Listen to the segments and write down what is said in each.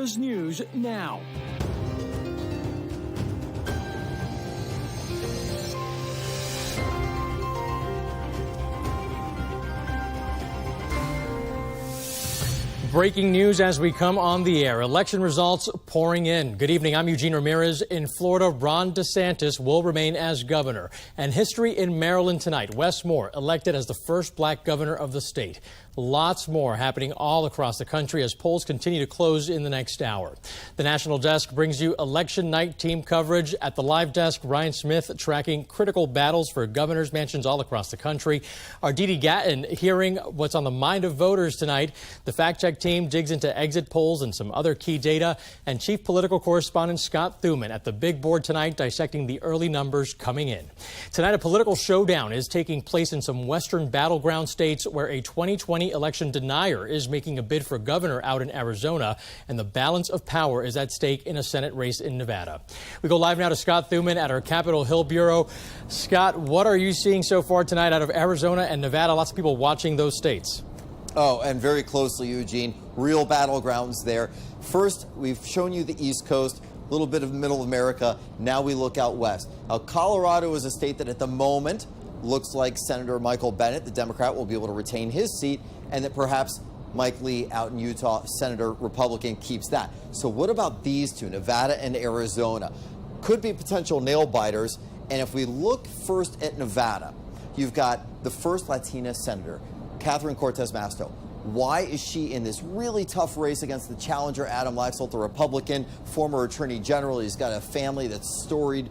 Arizona's news now. Breaking news as we come on the air. Election results pouring in. Good evening. I'm Eugene Ramirez. In Florida, Ron DeSantis will remain as governor. And history in Maryland tonight. Wes Moore elected as the first black governor of the state. Lots more happening all across the country as polls continue to close in the next hour. The National Desk brings you election night team coverage. At the live desk, Ryan Smith tracking critical battles for governors' mansions all across the country. Our Dee Gatton hearing what's on the mind of voters tonight. The Fact Check team digs into exit polls and some other key data. And Chief Political Correspondent Scott Thuman at the big board tonight dissecting the early numbers coming in. Tonight, a political showdown is taking place in some western battleground states where a 2020 election denier is making a bid for governor out in Arizona, and the balance of power is at stake in a Senate race in Nevada. We go live now to Scott Thuman at our Capitol Hill bureau. Scott, what are you seeing so far tonight out of Arizona and Nevada? Lots of people watching those states. Oh, and very closely, Eugene. Real battlegrounds there. First, we've shown you the East Coast, a little bit of middle America. Now we look out west. Now, Colorado is a state that at the moment looks like Senator Michael Bennet, the Democrat, will be able to retain his seat, and that perhaps Mike Lee out in Utah, Senator Republican, keeps that. So what about these two, Nevada and Arizona? Could be potential nail biters. And if we look first at Nevada, you've got the first Latina senator, Catherine Cortez Masto. Why is she in this really tough race against the challenger, Adam Laxalt, the Republican, former attorney general? He's got a family that's storied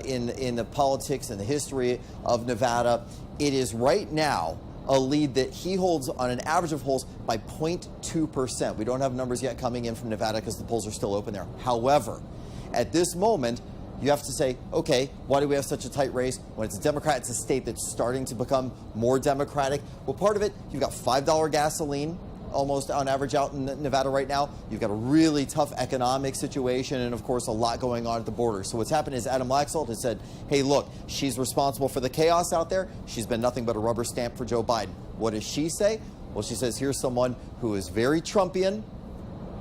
in the politics and the history of Nevada. It is right now a lead that he holds on an average of polls by 0.2%. We don't have numbers yet coming in from Nevada because the polls are still open there. However, at this moment, you have to say, okay, why do we have such a tight race? When it's a Democrat, it's a state that's starting to become more Democratic. Well, part of it, you've got $5 gasoline almost on average out in Nevada right now. You've got a really tough economic situation and, of course, a lot going on at the border. So what's happened is Adam Laxalt has said, hey, look, she's responsible for the chaos out there. She's been nothing but a rubber stamp for Joe Biden. What does she say? Well, she says, here's someone who is very Trumpian,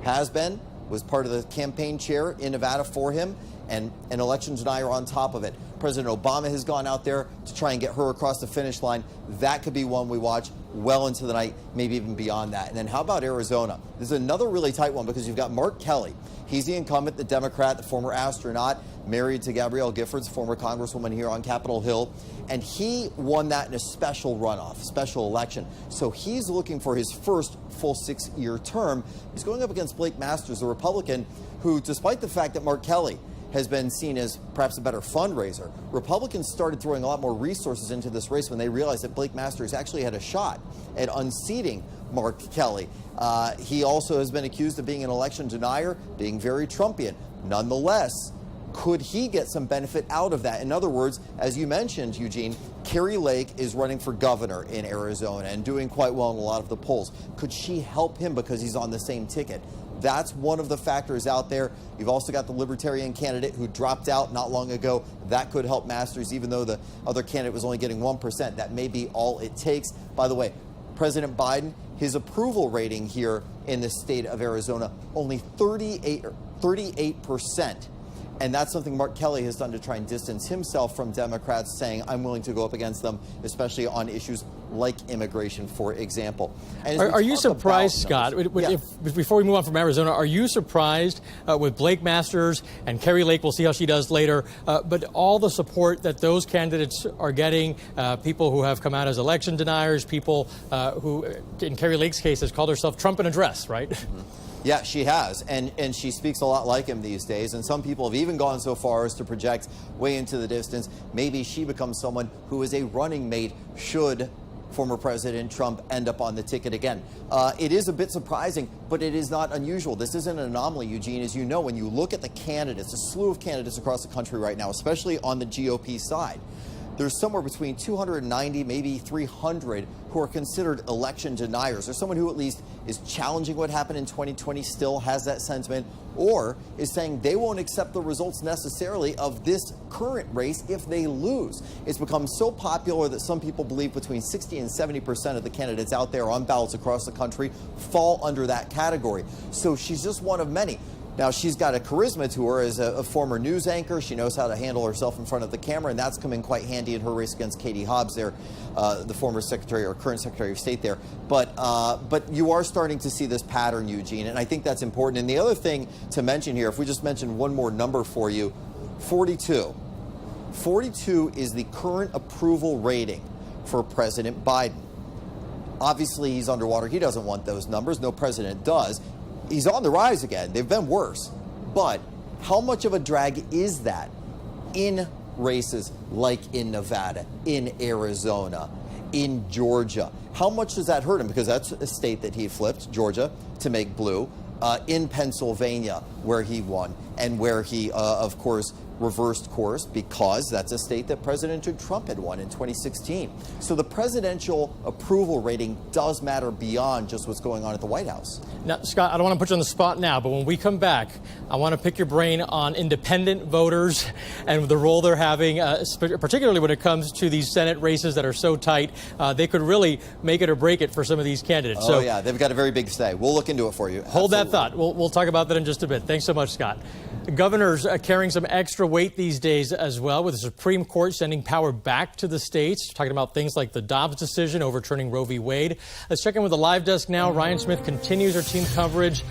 has been, was part of the campaign chair in Nevada for him, and an election denier on top of it. President Obama has gone out there to try and get her across the finish line. That could be one we watch well into the night, maybe even beyond that. And then how about Arizona? This is another really tight one because you've got Mark Kelly. He's the incumbent, the Democrat, the former astronaut, married to Gabrielle Giffords, former congresswoman here on Capitol Hill. And he won that in a special runoff, special election. So he's looking for his first full 6-year term. He's going up against Blake Masters, a Republican, who, despite the fact that Mark Kelly has been seen as perhaps a better fundraiser, Republicans started throwing a lot more resources into this race when they realized that Blake Masters actually had a shot at unseating Mark Kelly. He also has been accused of being an election denier, being very Trumpian. Nonetheless, could he get some benefit out of that? In other words, as you mentioned, Eugene, Kari Lake is running for governor in Arizona and doing quite well in a lot of the polls. Could she help him because he's on the same ticket? That's one of the factors out there. You've also got the Libertarian candidate who dropped out not long ago. That could help Masters, even though the other candidate was only getting 1%. That may be all it takes. By the way, President Biden, his approval rating here in the state of Arizona, only 38%. And that's something Mark Kelly has done to try and distance himself from Democrats, saying, I'm willing to go up against them, especially on issues like immigration, for example. Are you surprised, Scott, before we move on from Arizona, are you surprised with Blake Masters and Kari Lake, we'll see how she does later, but all the support that those candidates are getting, people who have come out as election deniers, people who, in Kari Lake's case, has called herself Trump in a dress, right? Mm-hmm. Yeah, she has, and she speaks a lot like him these days, and some people have even gone so far as to project way into the distance, maybe she becomes someone who is a running mate should former President Trump end up on the ticket again. It is a bit surprising, but it is not unusual. This isn't an anomaly, Eugene. As you know, when you look at the candidates, a slew of candidates across the country right now, especially on the GOP side, there's somewhere between 290, maybe 300 who are considered election deniers. There's someone who at least is challenging what happened in 2020, still has that sentiment, or is saying they won't accept the results necessarily of this current race if they lose. It's become so popular that some people believe between 60 and 70% of the candidates out there on ballots across the country fall under that category. So she's just one of many. Now, she's got a charisma to her as a former news anchor. She knows how to handle herself in front of the camera, and that's come in quite handy in her race against Katie Hobbs there, the former secretary or current secretary of state there. But you are starting to see this pattern, Eugene, and I think that's important. And the other thing to mention here, if we just mention one more number for you, 42. 42 is the current approval rating for President Biden. Obviously, he's underwater. He doesn't want those numbers. No president does. He's on the rise again. They've been worse. But how much of a drag is that in races like in Nevada, in Arizona, in Georgia? How much does that hurt him? Because that's a state that he flipped, Georgia, to make blue. In Pennsylvania, where he won, and where he, of course, reversed course because that's a state that President Trump had won in 2016. So the presidential approval rating does matter beyond just what's going on at the White House. Now, Scott, I don't want to put you on the spot now, but when we come back, I want to pick your brain on independent voters and the role they're having, particularly when it comes to these Senate races that are so tight. They could really make it or break it for some of these candidates. Oh, yeah, they've got a very big say. We'll look into it for you. Hold that thought. We'll talk about that in just a bit. Thanks so much, Scott. Governors carrying some extra weight these days as well, with the Supreme Court sending power back to the states, talking about things like the Dobbs decision overturning Roe v. Wade. Let's check in with the live desk now. Ryan Smith continues her team coverage.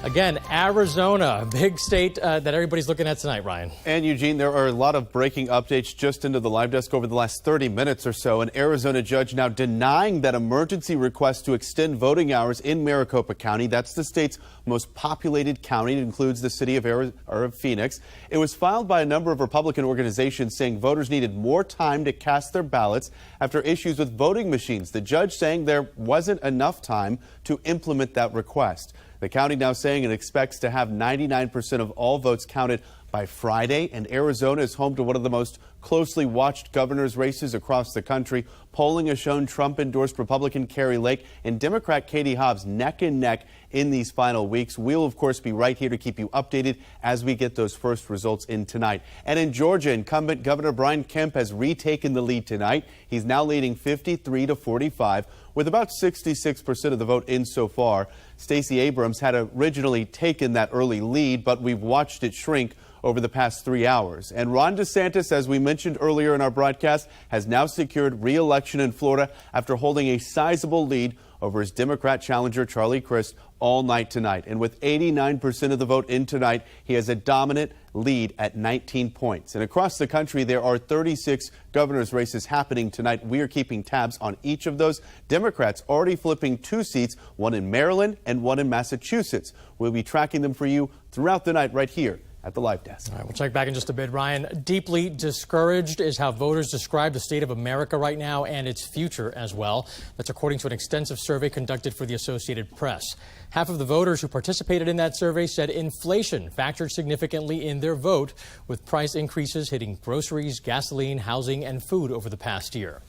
Again, Arizona, a big state that everybody's looking at tonight, Ryan. And Eugene, there are a lot of breaking updates just into the live desk over the last 30 minutes or so. An Arizona judge now denying that emergency request to extend voting hours in Maricopa County. That's the state's most populated county. It includes the city of Phoenix. It was filed by a number of Republican organizations saying voters needed more time to cast their ballots after issues with voting machines. The judge saying there wasn't enough time to implement that request. The county now saying it expects to have 99% of all votes counted by Friday, and Arizona is home to one of the most closely watched governor's races across the country. Polling has shown Trump-endorsed Republican Kari Lake and Democrat Katie Hobbs neck and neck in these final weeks. We'll, of course, be right here to keep you updated as we get those first results in tonight. And in Georgia, incumbent Governor Brian Kemp has retaken the lead tonight. He's now leading 53-45, with about 66% of the vote in so far. Stacey Abrams had originally taken that early lead, but we've watched it shrink over the past 3 hours. And Ron DeSantis, as we mentioned earlier in our broadcast, has now secured re-election in Florida after holding a sizable lead over his Democrat challenger Charlie Crist all night tonight. And with 89% of the vote in tonight, he has a dominant lead at 19 points. And across the country, there are 36 governor's races happening tonight. We are keeping tabs on each of those. Democrats already flipping 2 seats, one in Maryland and one in Massachusetts. We'll be tracking them for you throughout the night right here at the live desk. All right, we'll check back in just a bit. Ryan, deeply discouraged is how voters describe the state of America right now and its future as well. That's according to an extensive survey conducted for the Associated Press. Half of the voters who participated in that survey said inflation factored significantly in their vote, with price increases hitting groceries, gasoline, housing, and food over the past year.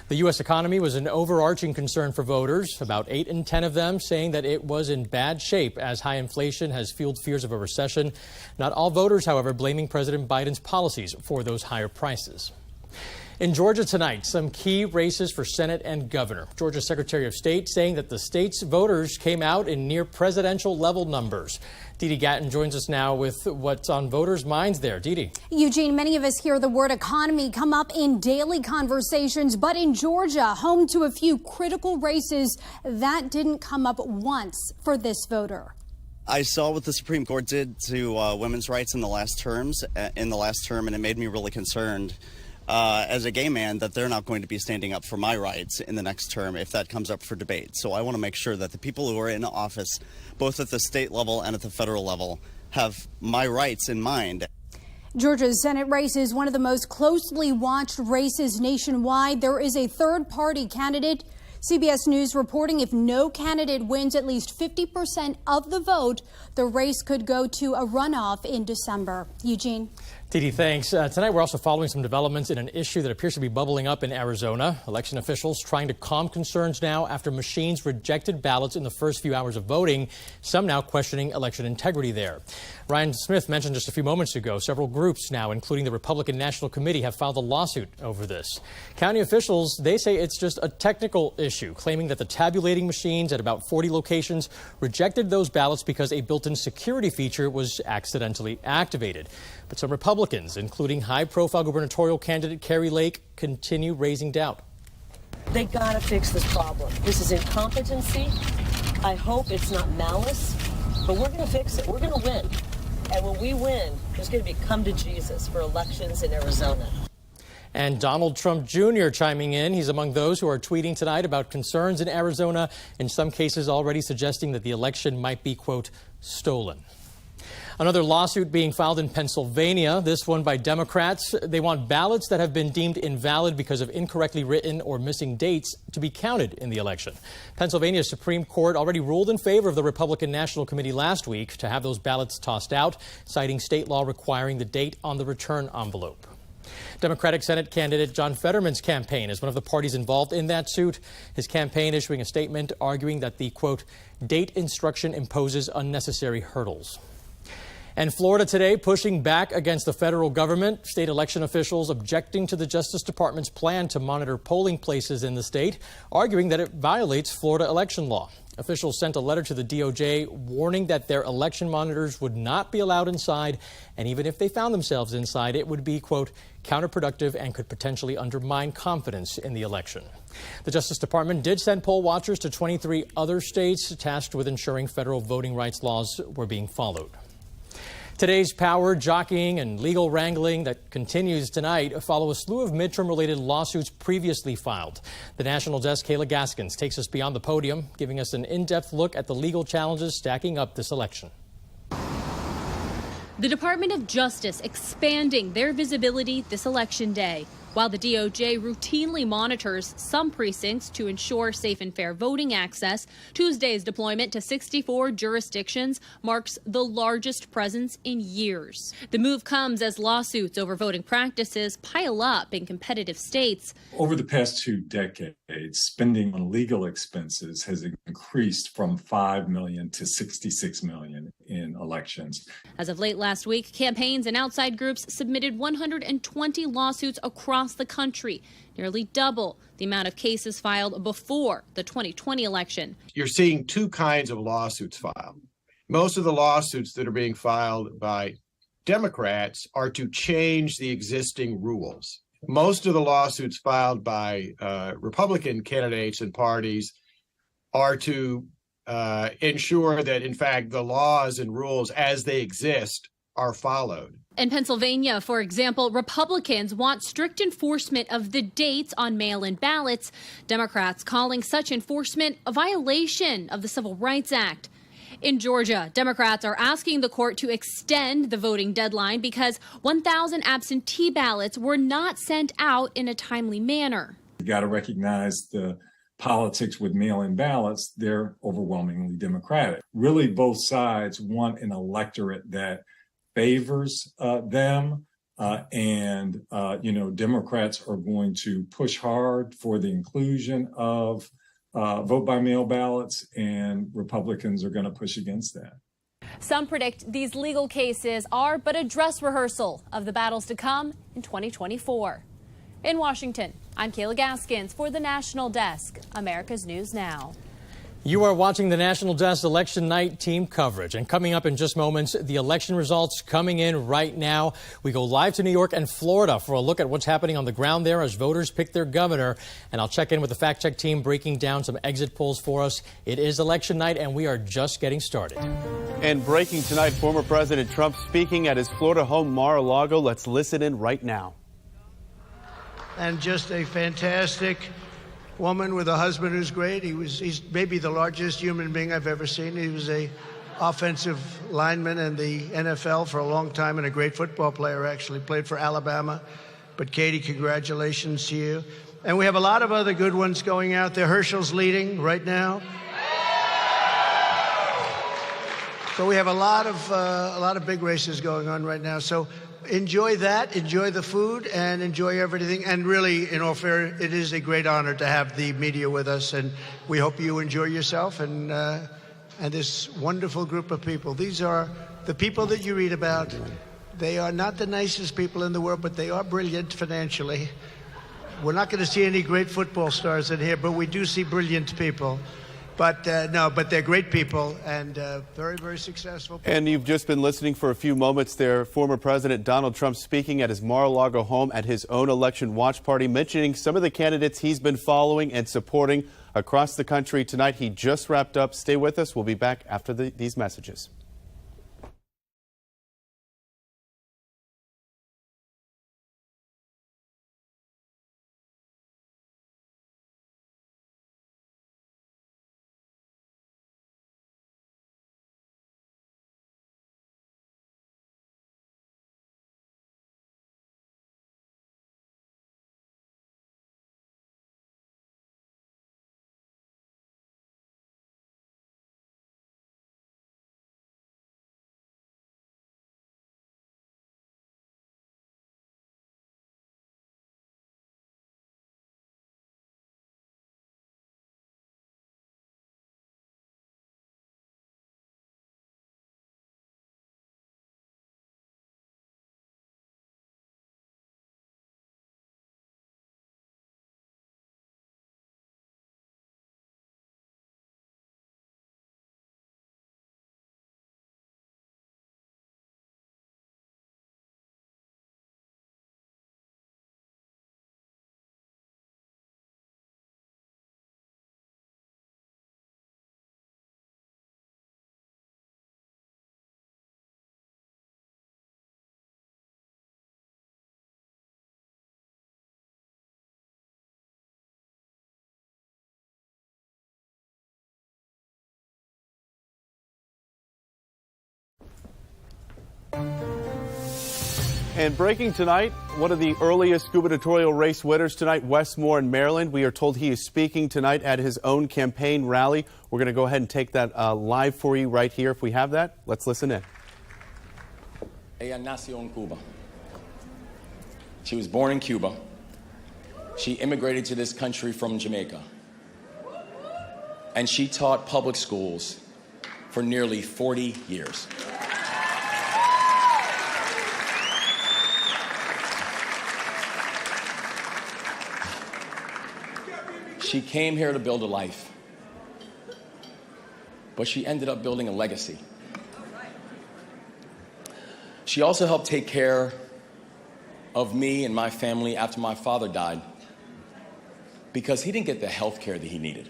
The U.S. economy was an overarching concern for voters, about 8 in 10 of them saying that it was in bad shape as high inflation has fueled fears of a recession. Not all voters, however, blaming President Biden's policies for those higher prices. In Georgia tonight, some key races for Senate and governor. Georgia's Secretary of State saying that the state's voters came out in near presidential level numbers. Didi Gatton joins us now with what's on voters' minds there. Didi. Eugene, many of us hear the word economy come up in daily conversations, but in Georgia, home to a few critical races, that didn't come up once for this voter. I saw what the Supreme Court did to women's rights in the last term, and it made me really concerned as a gay man that they're not going to be standing up for my rights in the next term if that comes up for debate. So I want to make sure that the people who are in office, both at the state level and at the federal level, have my rights in mind. Georgia's Senate race is one of the most closely watched races nationwide. There is a third-party candidate. CBS News reporting if no candidate wins at least 50% of the vote, the race could go to a runoff in December. Eugene. TD, thanks. Tonight, we're also following some developments in an issue that appears to be bubbling up in Arizona. Election officials trying to calm concerns now after machines rejected ballots in the first few hours of voting. Some now questioning election integrity there. Ryan Smith mentioned just a few moments ago, several groups now, including the Republican National Committee, have filed a lawsuit over this. County officials, they say it's just a technical issue, claiming that the tabulating machines at about 40 locations rejected those ballots because a built-in security feature was accidentally activated. But some Republicans, including high-profile gubernatorial candidate Kari Lake, continue raising doubt. They gotta fix this problem. This is incompetency. I hope it's not malice, but we're gonna fix it. We're gonna win. And when we win, there's gonna be come to Jesus for elections in Arizona. And Donald Trump Jr. chiming in. He's among those who are tweeting tonight about concerns in Arizona, in some cases already suggesting that the election might be, quote, stolen. Another lawsuit being filed in Pennsylvania, this one by Democrats. They want ballots that have been deemed invalid because of incorrectly written or missing dates to be counted in the election. Pennsylvania's Supreme Court already ruled in favor of the Republican National Committee last week to have those ballots tossed out, citing state law requiring the date on the return envelope. Democratic Senate candidate John Fetterman's campaign is one of the parties involved in that suit. His campaign issuing a statement arguing that the, quote, date instruction imposes unnecessary hurdles. And Florida today pushing back against the federal government. State election officials objecting to the Justice Department's plan to monitor polling places in the state, arguing that it violates Florida election law. Officials sent a letter to the DOJ warning that their election monitors would not be allowed inside, and even if they found themselves inside, it would be, quote, counterproductive and could potentially undermine confidence in the election. The Justice Department did send poll watchers to 23 other states tasked with ensuring federal voting rights laws were being followed. Today's power, jockeying, and legal wrangling that continues tonight follow a slew of midterm-related lawsuits previously filed. The National Desk, Kayla Gaskins, takes us beyond the podium, giving us an in-depth look at the legal challenges stacking up this election. The Department of Justice expanding their visibility this election day, while the DOJ routinely monitors some precincts to ensure safe and fair voting access. Tuesday's deployment to 64 jurisdictions marks the largest presence in years. The move comes as lawsuits over voting practices pile up in competitive states. Over the past 2 decades, spending on legal expenses has increased from $5 million to $66 million in elections. As of late last week, campaigns and outside groups submitted 120 lawsuits across the country, nearly double the amount of cases filed before the 2020 election. You're seeing two kinds of lawsuits filed. Most of the lawsuits that are being filed by Democrats are to change the existing rules. Most of the lawsuits filed by Republican candidates and parties are to ensure that, in fact, the laws and rules as they exist are followed. In Pennsylvania, for example, Republicans want strict enforcement of the dates on mail-in ballots. Democrats calling such enforcement a violation of the Civil Rights Act. In Georgia, Democrats are asking the court to extend the voting deadline because 1,000 absentee ballots were not sent out in a timely manner. You got to recognize the politics with mail-in ballots. They're overwhelmingly Democratic. Really, both sides want an electorate that favors them, and Democrats are going to push hard for the inclusion of vote by mail ballots, and Republicans are going to push against that. Some predict these legal cases are but a dress rehearsal of the battles to come in 2024. In Washington, I'm Kayla Gaskins for the National Desk, America's News Now. You are watching the National Desk Election Night team coverage. And coming up in just moments, the election results coming in right now. We go live to New York and Florida for a look at what's happening on the ground there as voters pick their governor. And I'll check in with the fact check team breaking down some exit polls for us. It is election night and we are just getting started. And breaking tonight, former President Trump speaking at his Florida home Mar-a-Lago. Let's listen in right now. And just a fantastic woman with a husband who's great. He's maybe the largest human being I've ever seen. He was a offensive lineman in the NFL for a long time and a great football player, actually. Played for Alabama. But Katie, congratulations to you. And we have a lot of other good ones going out there. Herschel's leading right now. So we have a lot of big races going on right now. So enjoy that, enjoy the food, and enjoy everything. And really, in all fairness, it is a great honor to have the media with us, and we hope you enjoy yourself and this wonderful group of people. These are the people that you read about. They are not the nicest people in the world, but they are brilliant financially. We're not going to see any great football stars in here, but we do see brilliant people. But but they're great people and very, very successful people. And you've just been listening for a few moments there. Former President Donald Trump speaking at his Mar-a-Lago home at his own election watch party, mentioning some of the candidates he's been following and supporting across the country tonight. He just wrapped up. Stay with us. We'll be back after these messages. And breaking tonight, one of the earliest gubernatorial race winners tonight, Wes Moore in Maryland. We are told he is speaking tonight at his own campaign rally. We're going to go ahead and take that live for you right here. If we have that, let's listen in. Ella nació en Cuba. She was born in Cuba. She immigrated to this country from Jamaica. And she taught public schools for nearly 40 years. She came here to build a life, but she ended up building a legacy. She also helped take care of me and my family after my father died, because he didn't get the health care that he needed.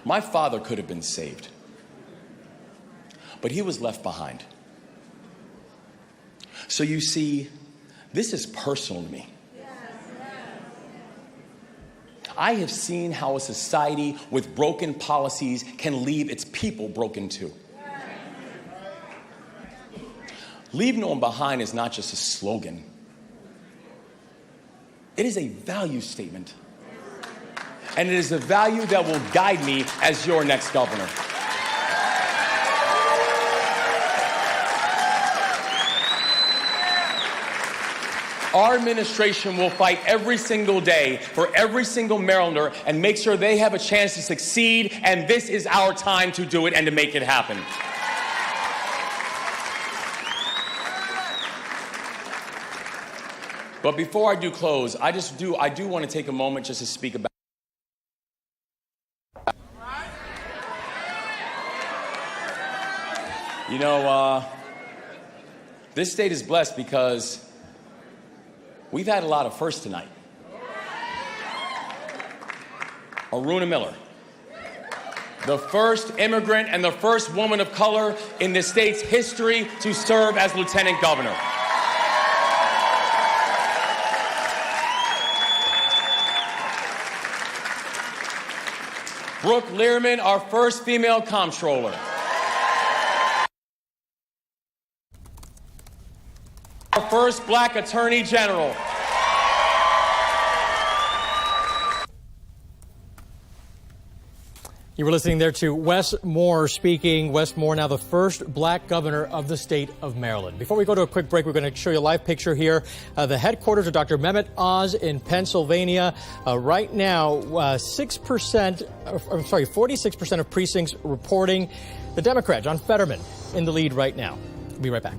My father could have been saved, but he was left behind. So you see, this is personal to me. I have seen how a society with broken policies can leave its people broken too. Leave no one behind is not just a slogan. It is a value statement. And it is a value that will guide me as your next governor. Our administration will fight every single day for every single Marylander and make sure they have a chance to succeed, and this is our time to do it and to make it happen. But before I do close, I do want to take a moment just to speak about this state is blessed because we've had a lot of firsts tonight. Aruna Miller, the first immigrant and the first woman of color in the state's history to serve as lieutenant governor. Brooke Learman, our first female comptroller. Our first black attorney general. You You were listening there to Wes Moore speaking. Wes Moore, now the first black governor of the state of Maryland. Before we go to a quick break, we're going to show you a live picture here. The headquarters of Dr. Mehmet Oz in Pennsylvania. Right now, 46% of precincts reporting the Democrat, John Fetterman, in the lead right now. We'll be right back.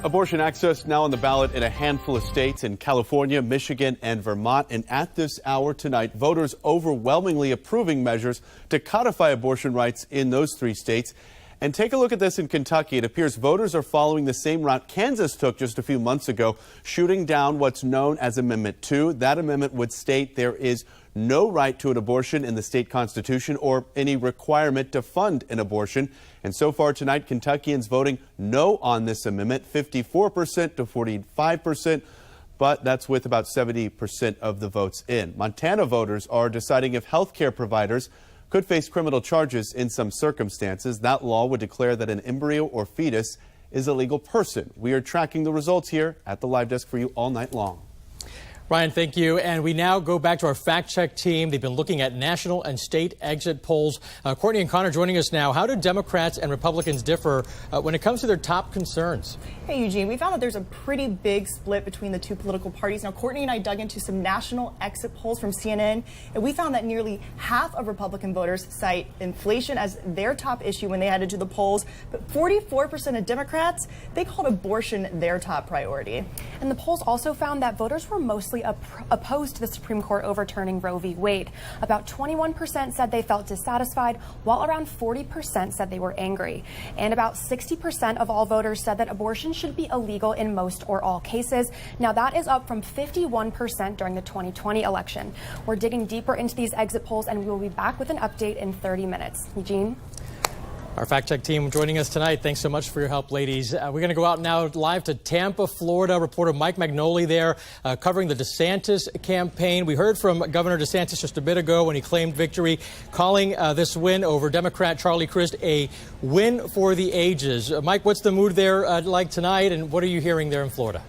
Abortion access now on the ballot in a handful of states in California, Michigan, and Vermont. And at this hour tonight, voters overwhelmingly approving measures to codify abortion rights in those three states. And take a look at this in Kentucky. It appears voters are following the same route Kansas took just a few months ago, shooting down what's known as Amendment 2. That amendment would state there is no right to an abortion in the state constitution or any requirement to fund an abortion. And so far tonight, Kentuckians voting no on this amendment, 54% to 45%, but that's with about 70% of the votes in. Montana voters are deciding if health care providers could face criminal charges in some circumstances. That law would declare that an embryo or fetus is a legal person. We are tracking the results here at the live desk for you all night long. Ryan, thank you. And we now go back to our fact-check team. They've been looking at national and state exit polls. Courtney and Connor joining us now. How do Democrats and Republicans differ when it comes to their top concerns? Hey, Eugene, we found that there's a pretty big split between the two political parties. Now, Courtney and I dug into some national exit polls from CNN, and we found that nearly half of Republican voters cite inflation as their top issue when they headed to the polls. But 44% of Democrats, they called abortion their top priority. And the polls also found that voters were mostly opposed to the Supreme Court overturning Roe v. Wade. About 21% said they felt dissatisfied, while around 40% said they were angry. And about 60% of all voters said that abortion should be illegal in most or all cases. Now, that is up from 51% during the 2020 election. We're digging deeper into these exit polls, and we will be back with an update in 30 minutes. Eugene? Our fact-check team joining us tonight. Thanks so much for your help, ladies. We're going to go out now live to Tampa, Florida. Reporter Mike Magnoli there covering the DeSantis campaign. We heard from Governor DeSantis just a bit ago when he claimed victory, calling this win over Democrat Charlie Crist a win for the ages. Mike, what's the mood there like tonight, and what are you hearing there in Florida?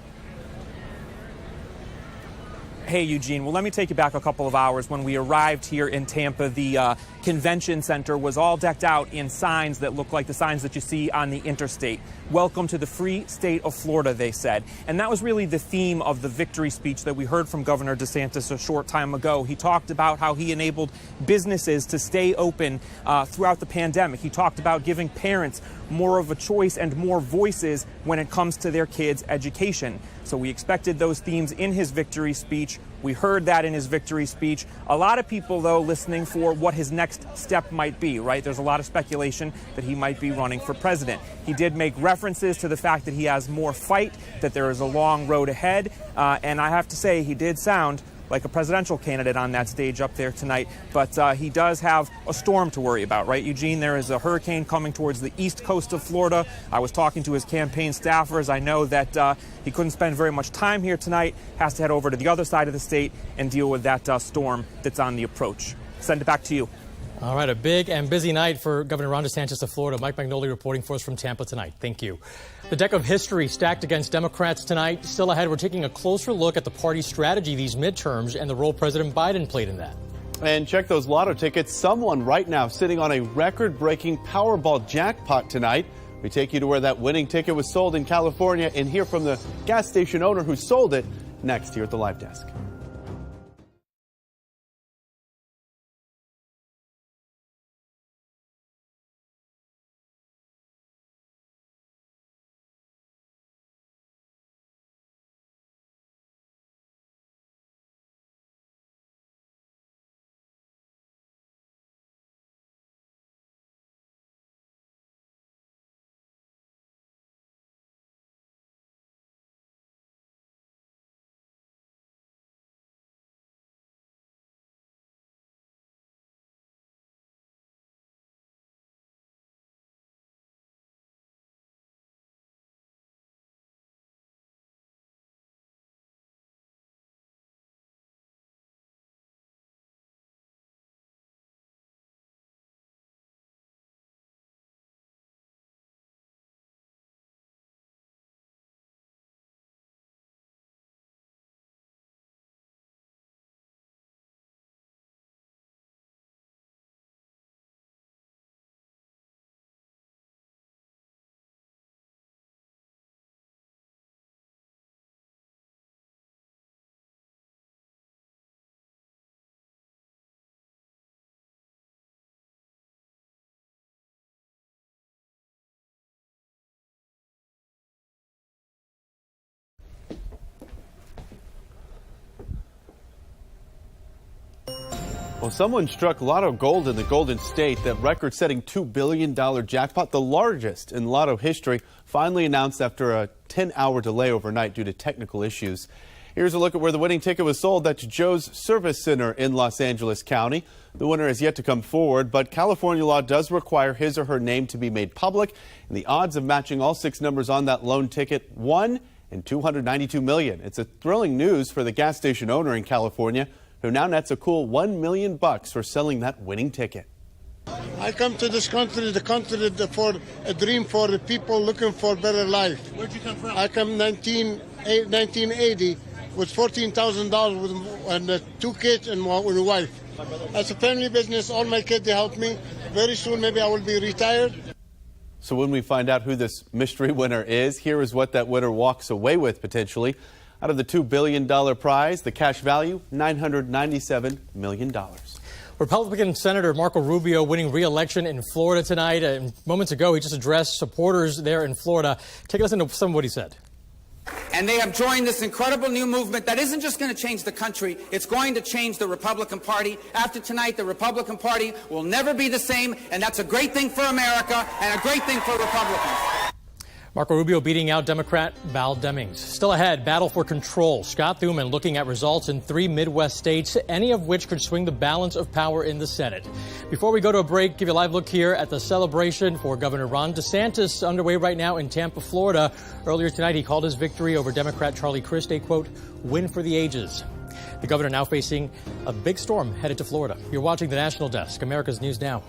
Hey, Eugene. Well, let me take you back a couple of hours. When we arrived here in Tampa, the convention center was all decked out in signs that look like the signs that you see on the interstate. Welcome to the free state of Florida, they said. And that was really the theme of the victory speech that we heard from Governor DeSantis a short time ago. He talked about how he enabled businesses to stay open throughout the pandemic. He talked about giving parents more of a choice and more voices when it comes to their kids' education. So we expected those themes in his victory speech. We heard that in his victory speech. A lot of people, though, listening for what his next step might be, right? There's a lot of speculation that he might be running for president. He did make references to the fact that he has more fight, that there is a long road ahead. And I have to say, he did sound like a presidential candidate on that stage up there tonight. But he does have a storm to worry about, right, Eugene? There is a hurricane coming towards the east coast of Florida. I was talking to his campaign staffers. I know that he couldn't spend very much time here tonight, has to head over to the other side of the state and deal with that storm that's on the approach. Send it back to you. All right, a big and busy night for Governor Ron DeSantis of Florida. Mike Magnoli reporting for us from Tampa tonight. Thank you. The deck of history stacked against Democrats tonight. Still ahead, we're taking a closer look at the party's strategy these midterms and the role President Biden played in that. And check those lotto tickets. Someone right now sitting on a record-breaking Powerball jackpot tonight. We take you to where that winning ticket was sold in California and hear from the gas station owner who sold it next here at the Live Desk. Well, someone struck Lotto Gold in the Golden State. That record-setting $2 billion jackpot, the largest in Lotto history, finally announced after a 10-hour delay overnight due to technical issues. Here's a look at where the winning ticket was sold. That's Joe's Service Center in Los Angeles County. The winner has yet to come forward, but California law does require his or her name to be made public. And the odds of matching all 6 numbers on that lone ticket, 1 in 292 million. It's a thrilling news for the gas station owner in California, who now nets a cool $1 million for selling that winning ticket. I come to this country, the country for a dream for the people looking for a better life. Where'd you come from? I come 1980 with $14,000 and 2 kids and with a wife. As a family business, all my kids, they help me. Very soon, maybe I will be retired. So when we find out who this mystery winner is, here is what that winner walks away with potentially. Out of the $2 billion prize, the cash value, $997 million. Republican Senator Marco Rubio winning re-election in Florida tonight. Moments ago, he just addressed supporters there in Florida. Take a listen to some of what he said. And they have joined this incredible new movement that isn't just going to change the country, it's going to change the Republican Party. After tonight, the Republican Party will never be the same, and that's a great thing for America and a great thing for Republicans. Marco Rubio beating out Democrat Val Demings. Still ahead, battle for control. Scott Thurman looking at results in 3 Midwest states, any of which could swing the balance of power in the Senate. Before we go to a break, give you a live look here at the celebration for Governor Ron DeSantis underway right now in Tampa, Florida. Earlier tonight, he called his victory over Democrat Charlie Crist a, quote, win for the ages. The governor now facing a big storm headed to Florida. You're watching the National Desk, America's News Now.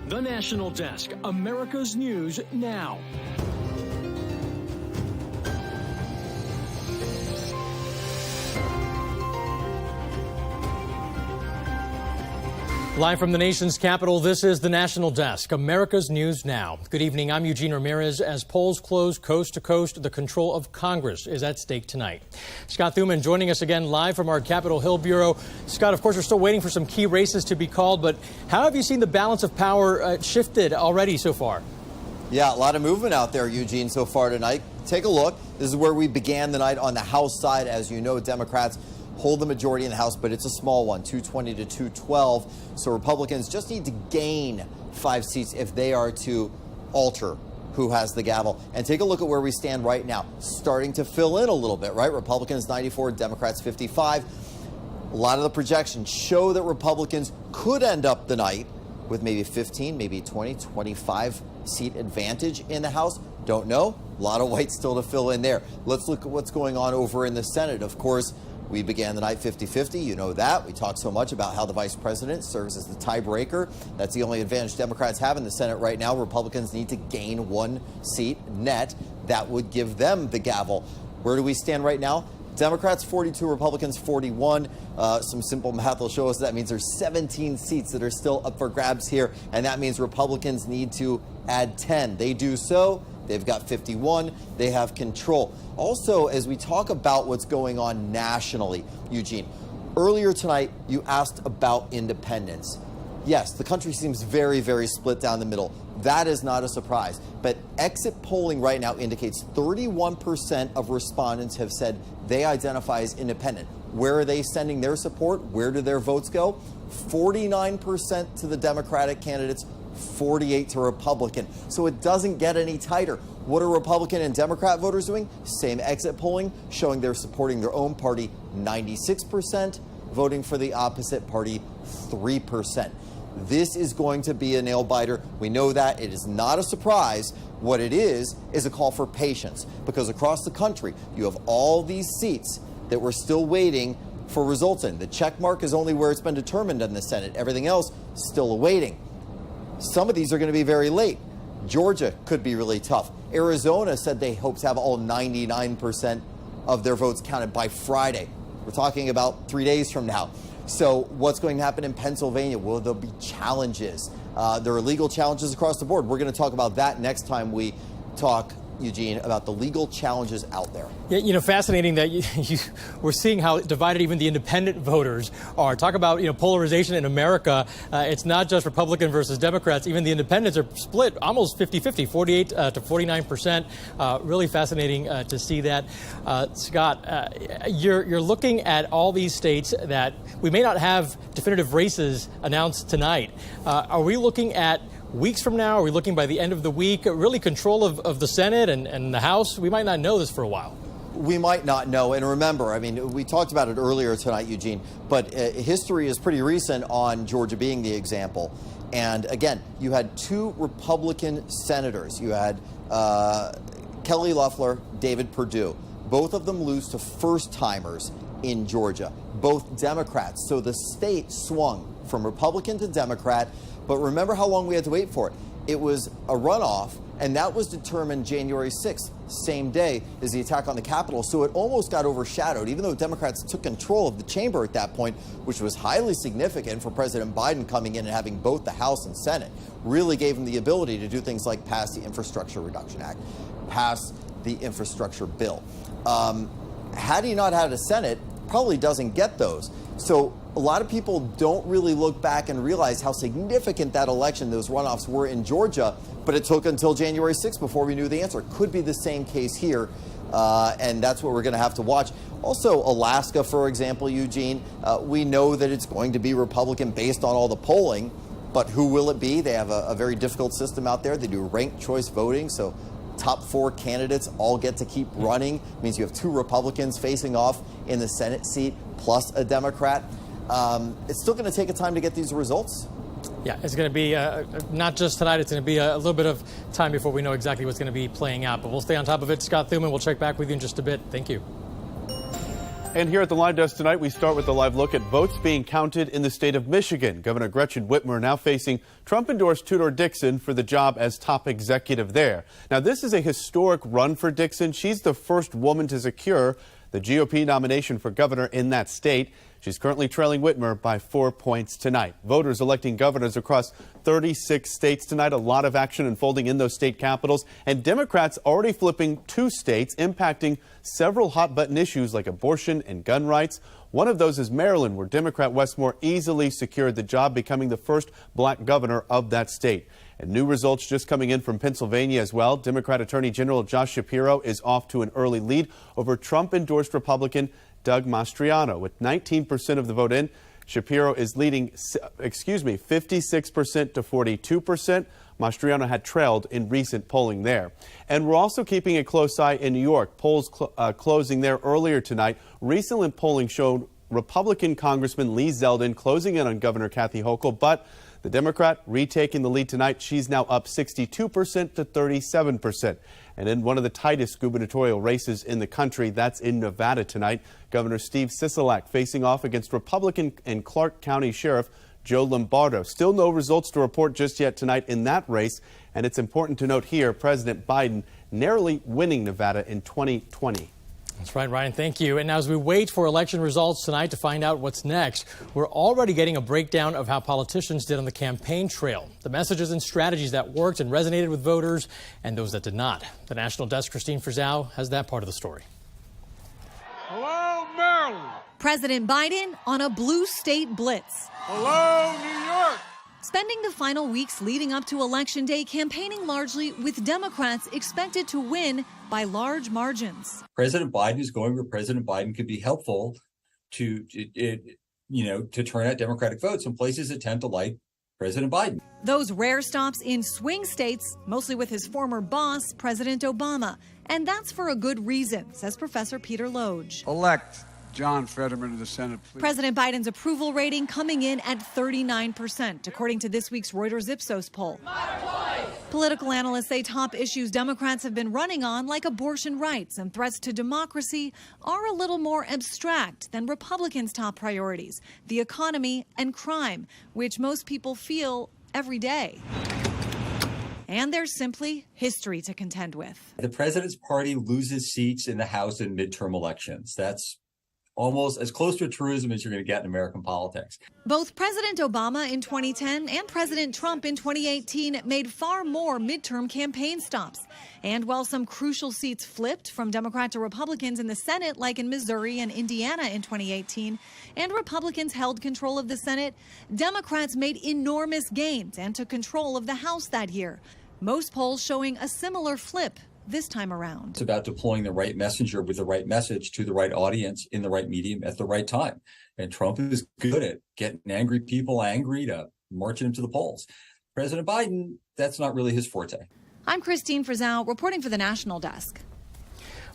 The National Desk, America's News Now. Live from the nation's capital, this is the National Desk, America's News Now. Good evening, I'm Eugene Ramirez. As polls close coast to coast, the control of Congress is at stake tonight. Scott Thuman joining us again live from our Capitol Hill bureau. Scott, of course, we're still waiting for some key races to be called, but how have you seen the balance of power shifted already so far? Yeah, a lot of movement out there, Eugene, so far tonight. Take a look. This is where we began the night on the House side. As you know, Democrats hold the majority in the House, but it's a small one, 220 to 212. So Republicans just need to gain 5 seats if they are to alter who has the gavel. And take a look at where we stand right now, starting to fill in a little bit, right? Republicans 94, Democrats 55. A lot of the projections show that Republicans could end up the night with maybe 15, maybe 20, 25 seat advantage in the House. Don't know. A lot of white still to fill in there. Let's look at what's going on over in the Senate. Of course, we began the night 50-50. You know that. We talked so much about how the vice president serves as the tiebreaker. That's the only advantage Democrats have in the Senate right now. Republicans need to gain 1 seat net. That would give them the gavel. Where do we stand right now? Democrats 42, Republicans 41. Some simple math will show us that means there's 17 seats that are still up for grabs here, and that means Republicans need to add 10. They do so. They've got 51. They have control. Also, as we talk about what's going on nationally, Eugene, earlier tonight you asked about independence. Yes, the country seems very, very split down the middle. That is not a surprise. But exit polling right now indicates 31% of respondents have said they identify as independent. Where are they sending their support? Where do their votes go? 49% to the Democratic candidates, 48 to Republican. So it doesn't get any tighter. What are Republican and Democrat voters doing? Same exit polling showing they're supporting their own party, 96%, voting for the opposite party, 3%. This is going to be a nail biter. We know that. It is not a surprise. What it is a call for patience, because across the country, you have all these seats that we're still waiting for results in. The check mark is only where it's been determined in the Senate. Everything else, still awaiting. Some of these are going to be very late. Georgia could be really tough. Arizona said they hope to have all 99% of their votes counted by Friday. We're talking about 3 days from now. So what's going to happen in Pennsylvania? Will there be challenges? There are legal challenges across the board. We're going to talk about that next time we talk, Eugene, about the legal challenges out there. Yeah, you know, fascinating that we're seeing how divided even the independent voters are. Talk about, polarization in America. It's not just Republican versus Democrats. Even the independents are split almost 50-50, 48 to 49%. Really fascinating to see that. Scott, you're looking at all these states that we may not have definitive races announced tonight. Are we looking at weeks from now? Are we looking by the end of the week? Really control of the Senate and the House? We might not know this for a while. We might not know. And remember, I mean, we talked about it earlier tonight, Eugene, but history is pretty recent on Georgia being the example. And again, you had 2 Republican senators. You had Kelly Loeffler, David Perdue. Both of them lose to first-timers in Georgia, both Democrats. So the state swung from Republican to Democrat. But remember how long we had to wait for it. It was a runoff, and that was determined January 6th, same day as the attack on the Capitol. So it almost got overshadowed, even though Democrats took control of the chamber at that point, which was highly significant for President Biden coming in and having both the House and Senate. Really gave him the ability to do things like pass the Infrastructure Reduction Act, pass the infrastructure bill. Had he not had a Senate, probably doesn't get those. So a lot of people don't really look back and realize how significant that election, those runoffs were in Georgia, but it took until January 6th before we knew the answer. Could be the same case here, and that's what we're going to have to watch. Also, Alaska, for example, Eugene, we know that it's going to be Republican based on all the polling, but who will it be? They have a very difficult system out there. They do ranked choice voting, so top 4 candidates all get to keep running. It means you have 2 Republicans facing off in the Senate seat, plus a Democrat. It's still going to take a time to get these results. Yeah, it's going to be not just tonight. It's going to be a little bit of time before we know exactly what's going to be playing out. But we'll stay on top of it. Scott Thuman, we'll check back with you in just a bit. Thank you. And here at the Live Desk tonight, we start with a live look at votes being counted in the state of Michigan. Governor Gretchen Whitmer now facing Trump-endorsed Tudor Dixon for the job as top executive there. Now, this is a historic run for Dixon. She's the first woman to secure the GOP nomination for governor in that state. She's currently trailing Whitmer by 4 points tonight. Voters electing governors across 36 states tonight. A lot of action unfolding in those state capitals. And Democrats already flipping 2 states, impacting several hot-button issues like abortion and gun rights. One of those is Maryland, where Democrat Wes Moore easily secured the job, becoming the first black governor of that state. And new results just coming in from Pennsylvania as well. Democrat Attorney General Josh Shapiro is off to an early lead over Trump-endorsed Republican Doug Mastriano. With 19% of the vote in, Shapiro is leading, 56% to 42%. Mastriano had trailed in recent polling there. And we're also keeping a close eye in New York. Polls closing there earlier tonight. Recent polling showed Republican Congressman Lee Zeldin closing in on Governor Kathy Hochul, but the Democrat retaking the lead tonight. She's now up 62% to 37%. And in one of the tightest gubernatorial races in the country, that's in Nevada tonight, Governor Steve Sisolak facing off against Republican and Clark County Sheriff Joe Lombardo. Still no results to report just yet tonight in that race. And it's important to note here, President Biden narrowly winning Nevada in 2020. That's right, Ryan. Thank you. And now as we wait for election results tonight to find out what's next, we're already getting a breakdown of how politicians did on the campaign trail, the messages and strategies that worked and resonated with voters and those that did not. The National Desk, Christine Frizzell, has that part of the story. Hello, Maryland. President Biden on a blue state blitz. Hello, New York. Spending the final weeks leading up to Election Day campaigning largely with Democrats expected to win by large margins. President Biden is going where President Biden could be helpful to turn out Democratic votes in places that tend to like President Biden. Those rare stops in swing states, mostly with his former boss, President Obama. And that's for a good reason, says Professor Peter Loge. Elect John Fetterman to the Senate, please. President Biden's approval rating coming in at 39%, according to this week's Reuters Ipsos poll. Political analysts say top issues Democrats have been running on, like abortion rights and threats to democracy, are a little more abstract than Republicans' top priorities, the economy and crime, which most people feel every day. And there's simply history to contend with. The president's party loses seats in the House in midterm elections. That's almost as close to a truism as you're going to get in American politics. Both President Obama in 2010 and President Trump in 2018 made far more midterm campaign stops. And while some crucial seats flipped from Democrat to Republicans in the Senate, like in Missouri and Indiana in 2018, and Republicans held control of the Senate, Democrats made enormous gains and took control of the House that year. Most polls showing a similar flip this time around. It's about deploying the right messenger with the right message to the right audience in the right medium at the right time. And Trump is good at getting angry people angry to marching them to the polls. President Biden, that's not really his forte. I'm Christine Frizzell reporting for the National Desk.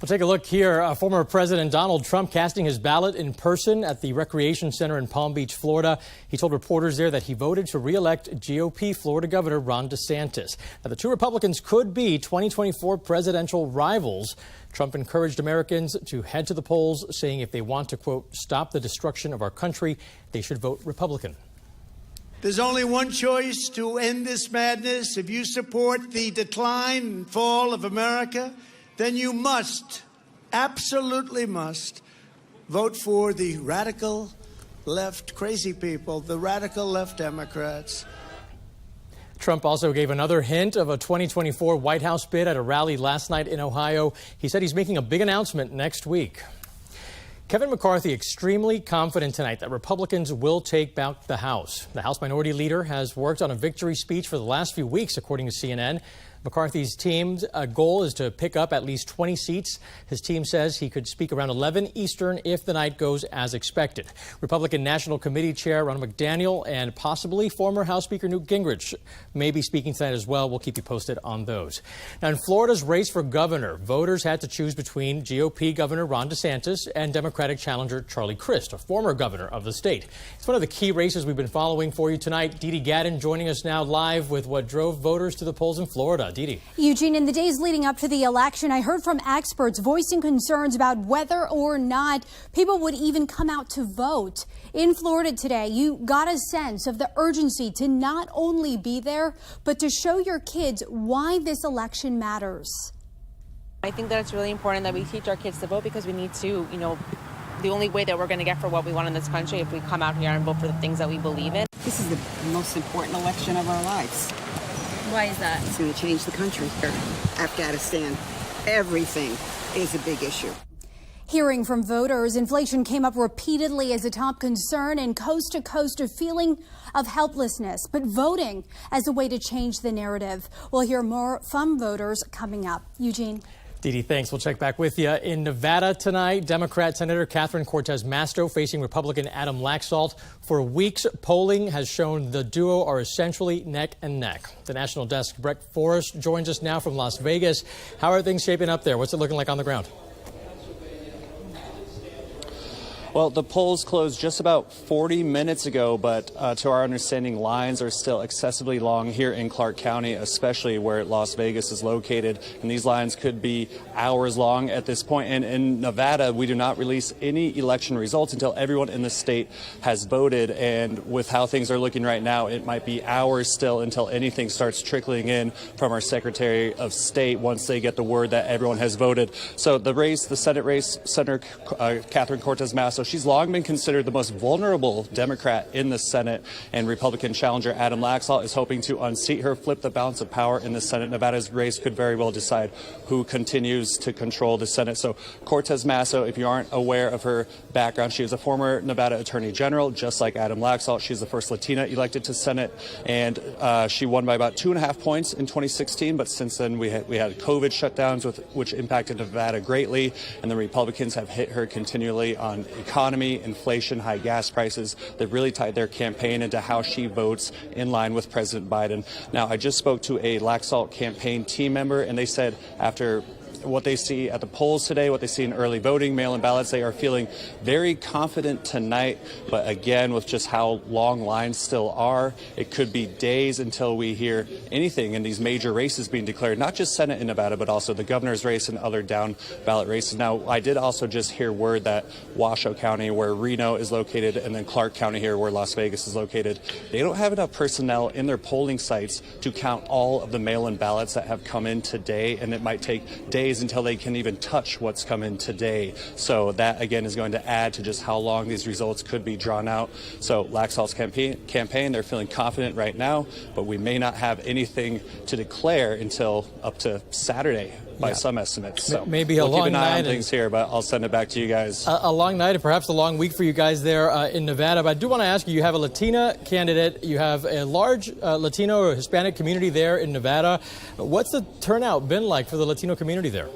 We'll take a look here. Former President Donald Trump casting his ballot in person at the Recreation Center in Palm Beach, Florida. He told reporters there that he voted to re-elect GOP Florida Governor Ron DeSantis. Now, the two Republicans could be 2024 presidential rivals. Trump encouraged Americans to head to the polls, saying if they want to, quote, stop the destruction of our country, they should vote Republican. There's only one choice to end this madness. If you support the decline and fall of America, then you must, absolutely must, vote for the radical left crazy people, the radical left Democrats. Trump also gave another hint of a 2024 White House bid at a rally last night in Ohio. He said he's making a big announcement next week. Kevin McCarthy extremely confident tonight that Republicans will take back the House. The House Minority Leader has worked on a victory speech for the last few weeks, according to CNN. McCarthy's team's goal is to pick up at least 20 seats. His team says he could speak around 11 Eastern if the night goes as expected. Republican National Committee Chair Ron McDaniel and possibly former House Speaker Newt Gingrich may be speaking tonight as well. We'll keep you posted on those. Now, in Florida's race for governor, voters had to choose between GOP Governor Ron DeSantis and Democratic challenger Charlie Crist, a former governor of the state. It's one of the key races we've been following for you tonight. Dee Dee Gadden joining us now live with what drove voters to the polls in Florida. Didi. Eugene, in the days leading up to the election, I heard from experts voicing concerns about whether or not people would even come out to vote. In Florida today, you got a sense of the urgency to not only be there, but to show your kids why this election matters. I think that it's really important that we teach our kids to vote because we need to, the only way that we're going to get for what we want in this country if we come out here and vote for the things that we believe in. This is the most important election of our lives. Why is that? It's going to change the country. Afghanistan, everything is a big issue. Hearing from voters, inflation came up repeatedly as a top concern, and coast to coast a feeling of helplessness, but voting as a way to change the narrative. We'll hear more from voters coming up. Eugene. Didi, thanks. We'll check back with you. In Nevada tonight, Democrat Senator Catherine Cortez Masto facing Republican Adam Laxalt. For weeks, polling has shown the duo are essentially neck and neck. The National Desk, Brett Forrest, joins us now from Las Vegas. How are things shaping up there? What's it looking like on the ground? Well, the polls closed just about 40 minutes ago, but to our understanding, lines are still excessively long here in Clark County, especially where Las Vegas is located. And these lines could be hours long at this point. And in Nevada, we do not release any election results until everyone in the state has voted. And with how things are looking right now, it might be hours still until anything starts trickling in from our Secretary of State once they get the word that everyone has voted. So the race, the Senate race, Senator Catherine Cortez Masto, she's long been considered the most vulnerable Democrat in the Senate, and Republican challenger Adam Laxalt is hoping to unseat her, flip the balance of power in the Senate. Nevada's race could very well decide who continues to control the Senate. So Cortez Masto, if you aren't aware of her background, she is a former Nevada Attorney General, just like Adam Laxalt. She's the first Latina elected to Senate, and she won by about 2.5 points in 2016. But since then, we had COVID shutdowns, which impacted Nevada greatly, and the Republicans have hit her continually on economy, inflation, high gas prices. They've really tied their campaign into how she votes in line with President Biden. Now, I just spoke to a Laxalt campaign team member, and they said after what they see at the polls today, what they see in early voting, mail-in ballots, they are feeling very confident tonight. But again, with just how long lines still are, it could be days until we hear anything in these major races being declared, not just Senate in Nevada, but also the governor's race and other down ballot races. Now, I did also just hear word that Washoe County, where Reno is located, and then Clark County here, where Las Vegas is located, they don't have enough personnel in their polling sites to count all of the mail-in ballots that have come in today, and it might take days until they can even touch what's come in today. So that, again, is going to add to just how long these results could be drawn out. So Laxalt's campaign, they're feeling confident right now, but we may not have anything to declare until up to Saturday by some estimates. So maybe a we'll long keep an eye night on things here, but I'll send it back to you guys. A long night and perhaps a long week for you guys there in Nevada. But I do want to ask you, you have a Latina candidate. You have a large Latino or Hispanic community there in Nevada. What's the turnout been like for the Latino community there?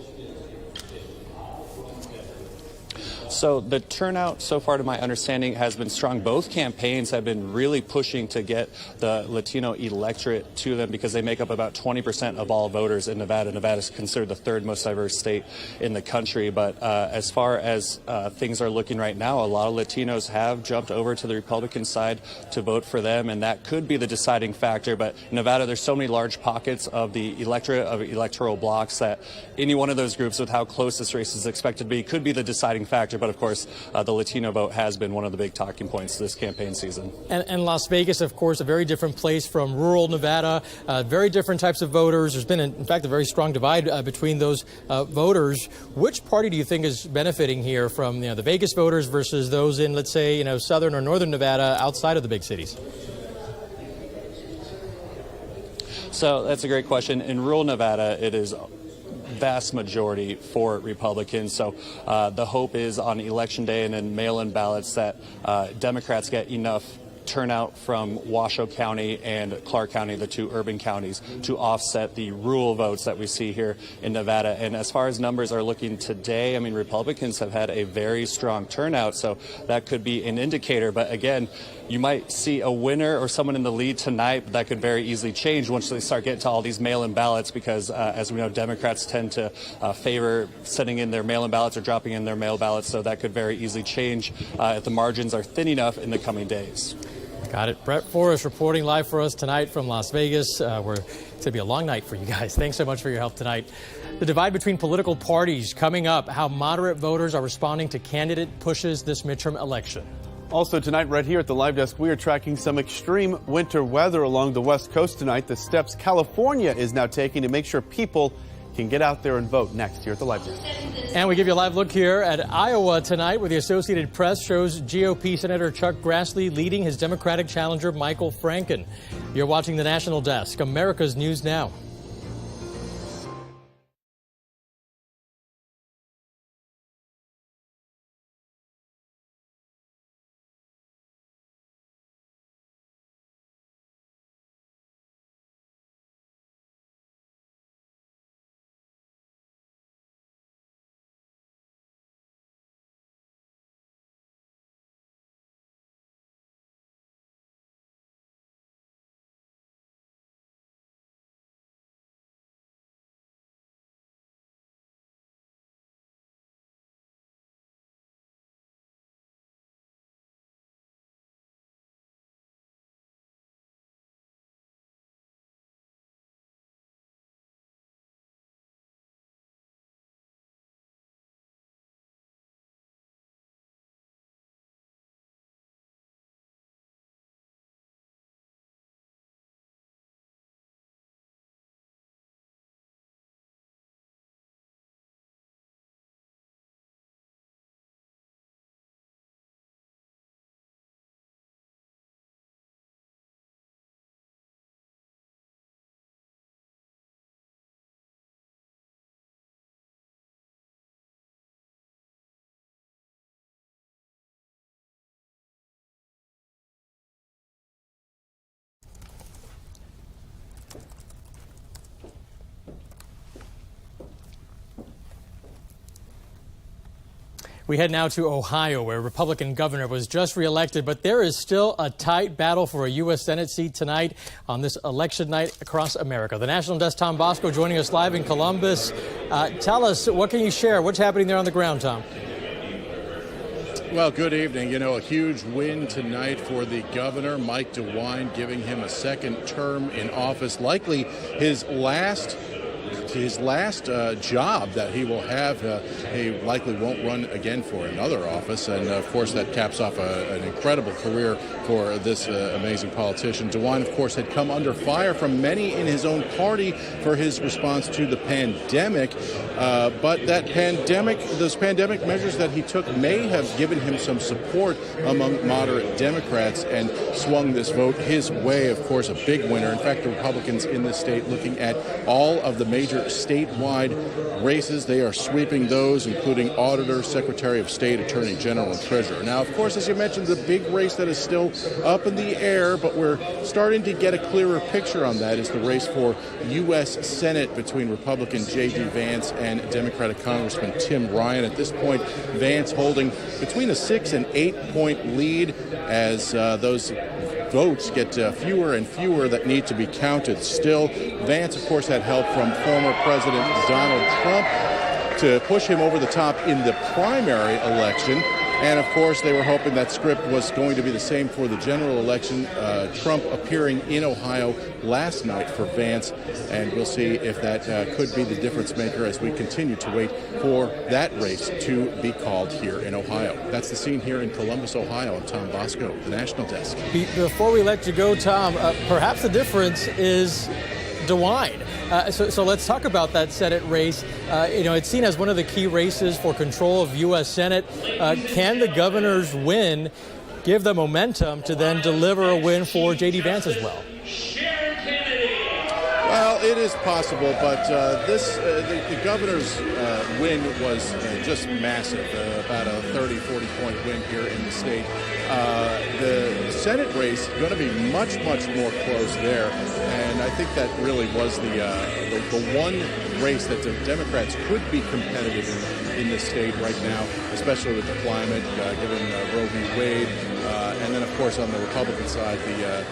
So the turnout so far, to my understanding, has been strong. Both campaigns have been really pushing to get the Latino electorate to them because they make up about 20% of all voters in Nevada. Nevada is considered the third most diverse state in the country. But as far as things are looking right now, a lot of Latinos have jumped over to the Republican side to vote for them, and that could be the deciding factor. But in Nevada, there's so many large pockets of the electorate, of electoral blocks, that any one of those groups, with how close this race is expected to be, could be the deciding factor. But of course, the Latino vote has been one of the big talking points this campaign season. And Las Vegas, of course, a very different place from rural Nevada, very different types of voters. There's been, in fact, a very strong divide between those voters. Which party do you think is benefiting here from the Vegas voters versus those in, let's say, southern or northern Nevada outside of the big cities? So that's a great question. In rural Nevada, it is vast majority for Republicans. So the hope is on Election Day and in mail-in ballots that Democrats get enough turnout from Washoe County and Clark County, the two urban counties, to offset the rural votes that we see here in Nevada. And as far as numbers are looking today, I mean, Republicans have had a very strong turnout, so that could be an indicator. But again, you might see a winner or someone in the lead tonight, but that could very easily change once they start getting to all these mail-in ballots because, as we know, Democrats tend to favor sending in their mail-in ballots or dropping in their mail ballots, so that could very easily change if the margins are thin enough in the coming days. Got it. Brett Forrest reporting live for us tonight from Las Vegas, where It's going to be a long night for you guys. Thanks so much for your help tonight. The divide between political parties coming up, how moderate voters are responding to candidate pushes this midterm election. Also tonight, right here at the Live Desk, we are tracking some extreme winter weather along the West Coast tonight. The steps California is now taking to make sure people can get out there and vote. Next here at the Live Desk. And we give you a live look here at Iowa tonight, where the Associated Press shows GOP Senator Chuck Grassley leading his Democratic challenger Michael Franken. You're watching the National Desk, America's News Now. We head now to Ohio, where Republican governor was just reelected, but there is still a tight battle for a U.S. Senate seat tonight on this election night across America. The National Desk, Tom Bosco, joining us live in Columbus. Tell us, what can you share? What's happening there on the ground, Tom? Well, good evening. You know, a huge win tonight for the governor, Mike DeWine, giving him a second term in office, likely his last job that he will have. He likely won't run again for another office, and of course that caps off an incredible career for this amazing politician. DeWine, of course, had come under fire from many in his own party for his response to the pandemic, but those pandemic measures that he took may have given him some support among moderate Democrats and swung this vote his way. Of course, a big winner. In fact, the Republicans in the state, looking at all of the major statewide races, they are sweeping those, including auditor, secretary of state, attorney general, and treasurer. Now, of course, as you mentioned, the big race that is still up in the air, but we're starting to get a clearer picture on that, is the race for U.S. Senate between Republican J.D. Vance and Democratic Congressman Tim Ryan. At this point, Vance holding between a 6 and 8 point lead as those votes get fewer and fewer that need to be counted. Still, Vance, of course, had help from former President Donald Trump to push him over the top in the primary election. And, of course, they were hoping that script was going to be the same for the general election. Trump appearing in Ohio last night for Vance, and we'll see if that could be the difference maker as we continue to wait for that race to be called here in Ohio. That's the scene here in Columbus, Ohio. I'm Tom Bosco, the National Desk. Before we let you go, Tom, perhaps the difference is DeWine. So let's talk about that Senate race. It's seen as one of the key races for control of U.S. Senate. Can the governor's win give the momentum to then deliver a win for J.D. Vance as well? Well, it is possible, but the governor's win was just massive, about a 30, 40-point win here in the state. The Senate race going to be much, much more close there, and I think that really was the one race that the Democrats could be competitive in the state right now, especially with the climate, given Roe v. Wade, and then, of course, on the Republican side, the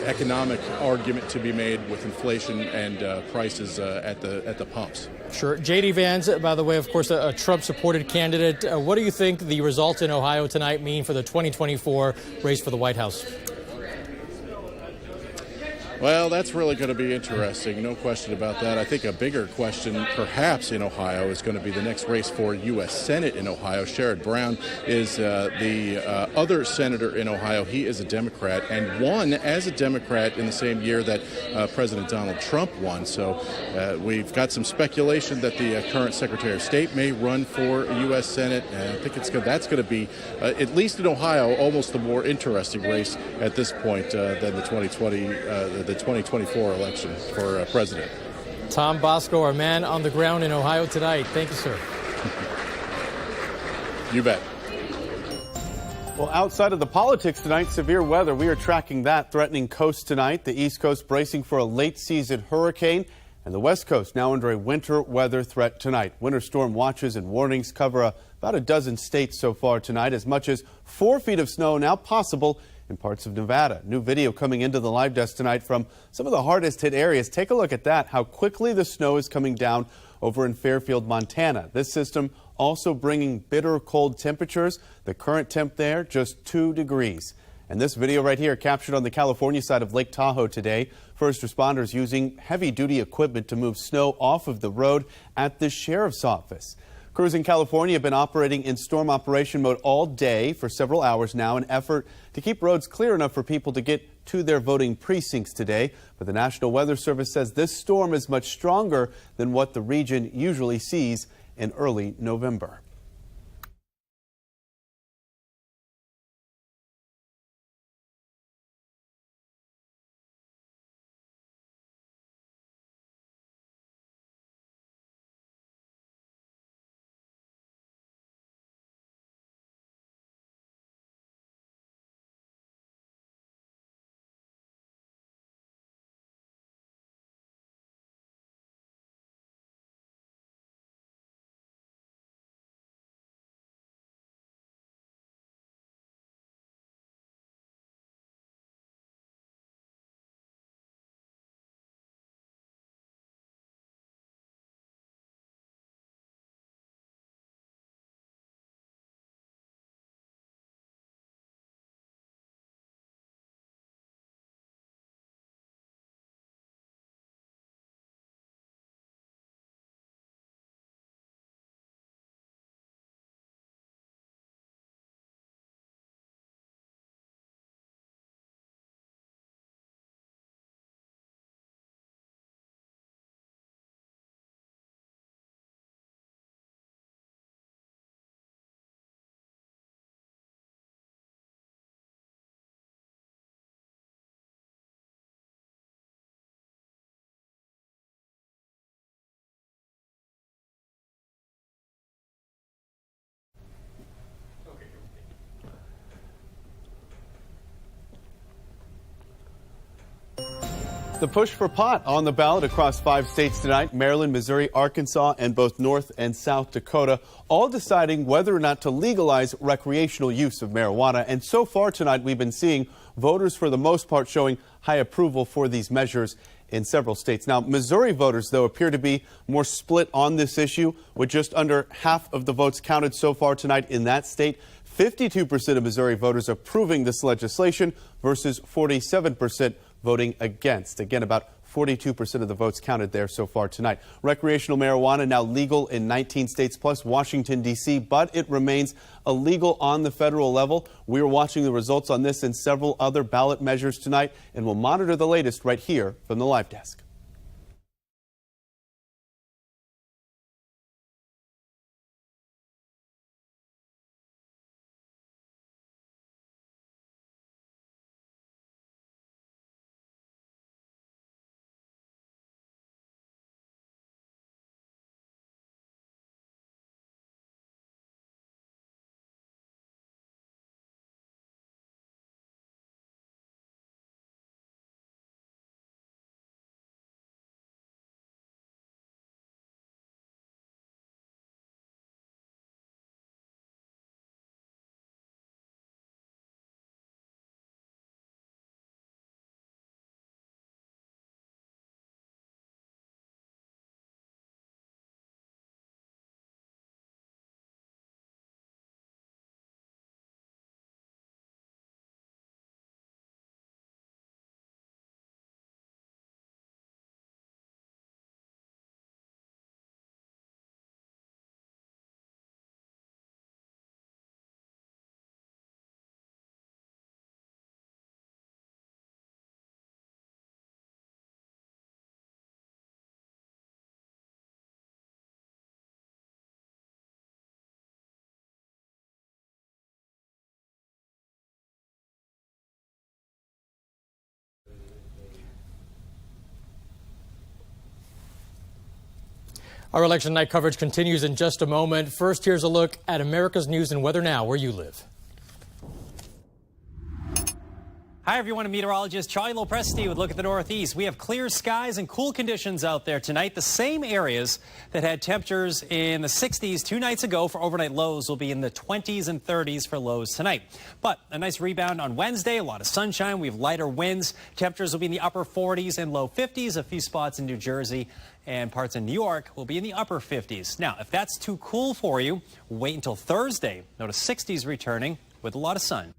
economic argument to be made with inflation and prices at the pumps. Sure. J.D. Vance, by the way, of course, a Trump-supported candidate. What do you think the results in Ohio tonight mean for the 2024 race for the White House? Well, that's really going to be interesting, no question about that. I think a bigger question, perhaps in Ohio, is going to be the next race for U.S. Senate in Ohio. Sherrod Brown is the other senator in Ohio. He is a Democrat and won as a Democrat in the same year that President Donald Trump won. So we've got some speculation that the current Secretary of State may run for U.S. Senate. And I think that's going to be, at least in Ohio, almost the more interesting race at this point than the 2024 election for president. Tom Bosco, our man on the ground in Ohio tonight. Thank you, sir. You bet. Well, outside of the politics tonight, severe weather. We are tracking that threatening coast tonight. The East Coast bracing for a late season hurricane, and the West Coast now under a winter weather threat tonight. Winter storm watches and warnings cover about a dozen states so far tonight. As much as 4 feet of snow now possible in parts of Nevada. New video coming into the live desk tonight from some of the hardest hit areas. Take a look at that, how quickly the snow is coming down over in Fairfield, Montana. This system also bringing bitter cold temperatures. The current temp there, just 2 degrees. And this video right here captured on the California side of Lake Tahoe today. First responders using heavy-duty equipment to move snow off of the road at the sheriff's office. Crews in California have been operating in storm operation mode all day for several hours now, an effort to keep roads clear enough for people to get to their voting precincts today. But the National Weather Service says this storm is much stronger than what the region usually sees in early November. The push for pot on the ballot across 5 states tonight: Maryland, Missouri, Arkansas, and both North and South Dakota, all deciding whether or not to legalize recreational use of marijuana. And so far tonight, we've been seeing voters, for the most part, showing high approval for these measures in several states. Now, Missouri voters, though, appear to be more split on this issue, with just under half of the votes counted so far tonight in that state. 52% of Missouri voters approving this legislation versus 47% voting against. Again, about 42% of the votes counted there so far tonight. Recreational marijuana now legal in 19 states plus Washington, D.C., but it remains illegal on the federal level. We are watching the results on this and several other ballot measures tonight, and we'll monitor the latest right here from the live desk. Our election night coverage continues in just a moment. First, here's a look at America's news and weather now, where you live. Hi, everyone. I'm meteorologist Charlie Lopresti with a look at the Northeast. We have clear skies and cool conditions out there tonight. The same areas that had temperatures in the 60s 2 nights ago for overnight lows will be in the 20s and 30s for lows tonight. But a nice rebound on Wednesday. A lot of sunshine. We have lighter winds. Temperatures will be in the upper 40s and low 50s. A few spots in New Jersey and parts in New York will be in the upper 50s. Now, if that's too cool for you, wait until Thursday. Notice 60s returning with a lot of sun.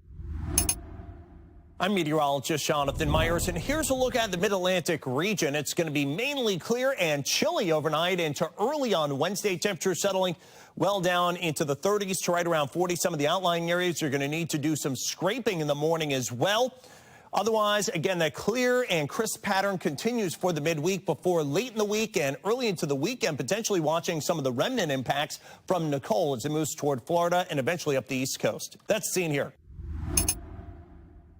I'm meteorologist Jonathan Myers, and here's a look at the Mid-Atlantic region. It's going to be mainly clear and chilly overnight into early on Wednesday. Temperatures settling well down into the 30s to right around 40. Some of the outlying areas are going to need to do some scraping in the morning as well. Otherwise, again, that clear and crisp pattern continues for the midweek before late in the week and early into the weekend, potentially watching some of the remnant impacts from Nicole as it moves toward Florida and eventually up the East Coast. That's the scene here.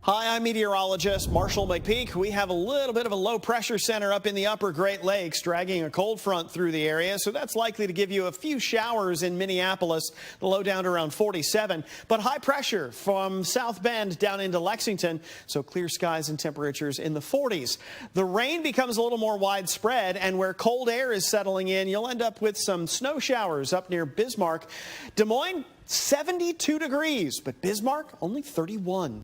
Hi, I'm meteorologist Marshall McPeak. We have a little bit of a low pressure center up in the upper Great Lakes dragging a cold front through the area, so that's likely to give you a few showers in Minneapolis, the low down to around 47. But high pressure from South Bend down into Lexington, so clear skies and temperatures in the 40s. The rain becomes a little more widespread, and where cold air is settling in, you'll end up with some snow showers up near Bismarck. Des Moines, 72 degrees, but Bismarck only 31.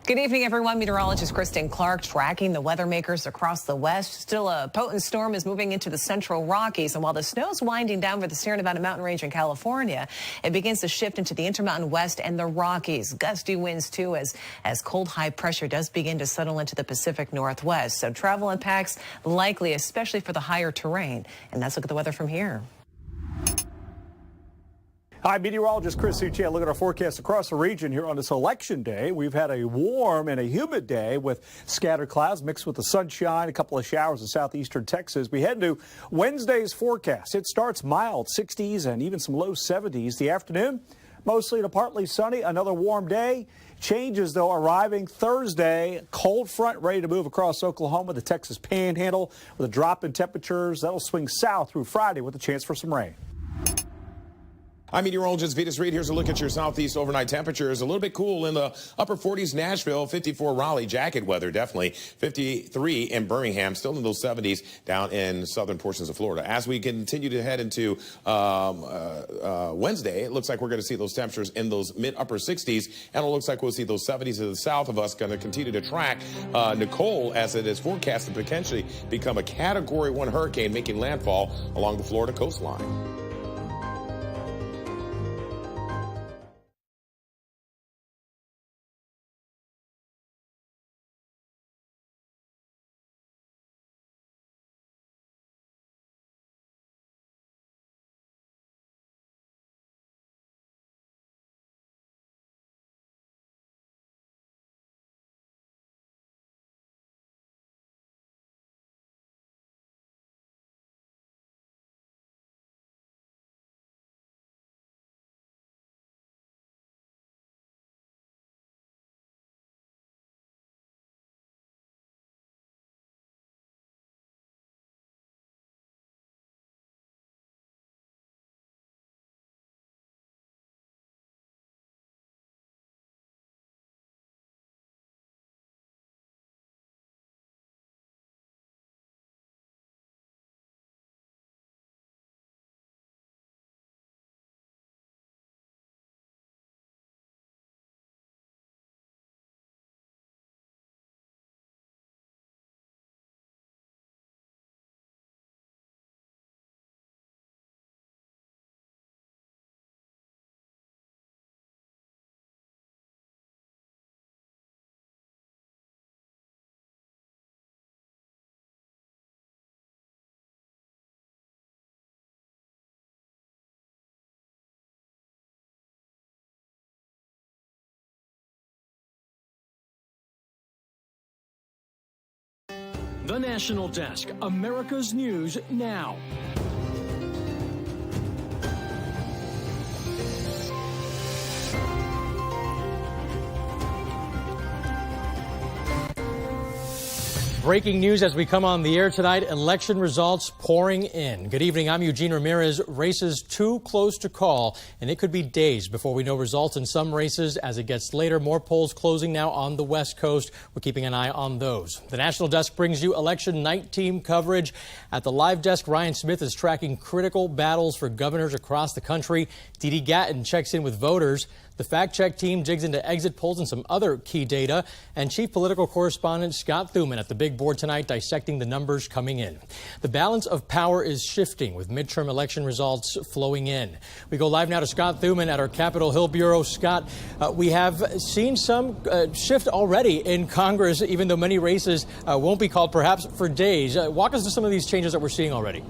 Good evening, everyone. Meteorologist Kristen Clark tracking the weather makers across the West. Still a potent storm is moving into the central Rockies. And while the snow is winding down for the Sierra Nevada mountain range in California, it begins to shift into the Intermountain West and the Rockies. Gusty winds, too, as cold high pressure does begin to settle into the Pacific Northwest. So travel impacts likely, especially for the higher terrain. And let's look at the weather from here. Hi, meteorologist Chris Suchet. Look at our forecast across the region here on this election day. We've had a warm and a humid day with scattered clouds mixed with the sunshine, a couple of showers in southeastern Texas. We head into Wednesday's forecast. It starts mild, 60s and even some low 70s. The afternoon, mostly to partly sunny, another warm day. Changes, though, arriving Thursday. Cold front ready to move across Oklahoma, the Texas Panhandle, with a drop in temperatures. That'll swing south through Friday with a chance for some rain. I'm meteorologist Vitas Reed. Here's a look at your southeast overnight temperatures. A little bit cool in the upper 40s, Nashville, 54 Raleigh, jacket weather, definitely. 53 in Birmingham, still in those 70s down in southern portions of Florida. As we continue to head into Wednesday, it looks like we're going to see those temperatures in those mid-upper 60s, and it looks like we'll see those 70s to the south of us going to continue to track Nicole, as it is forecast to potentially become a Category 1 hurricane making landfall along the Florida coastline. The National Desk, America's News Now. Breaking news as we come on the air tonight, election results pouring in. Good evening, I'm Eugene Ramirez. Races too close to call, and it could be days before we know results in some races as it gets later. More polls closing now on the West Coast. We're keeping an eye on those. The National Desk brings you election night team coverage. At the live desk, Ryan Smith is tracking critical battles for governors across the country. Dee Dee Gatton checks in with voters. The fact-check team digs into exit polls and some other key data. And chief political correspondent Scott Thuman at the big board tonight dissecting the numbers coming in. The balance of power is shifting with midterm election results flowing in. We go live now to Scott Thuman at our Capitol Hill bureau. Scott, we have seen some shift already in Congress, even though many races won't be called perhaps for days. Walk us through some of these changes that we're seeing already.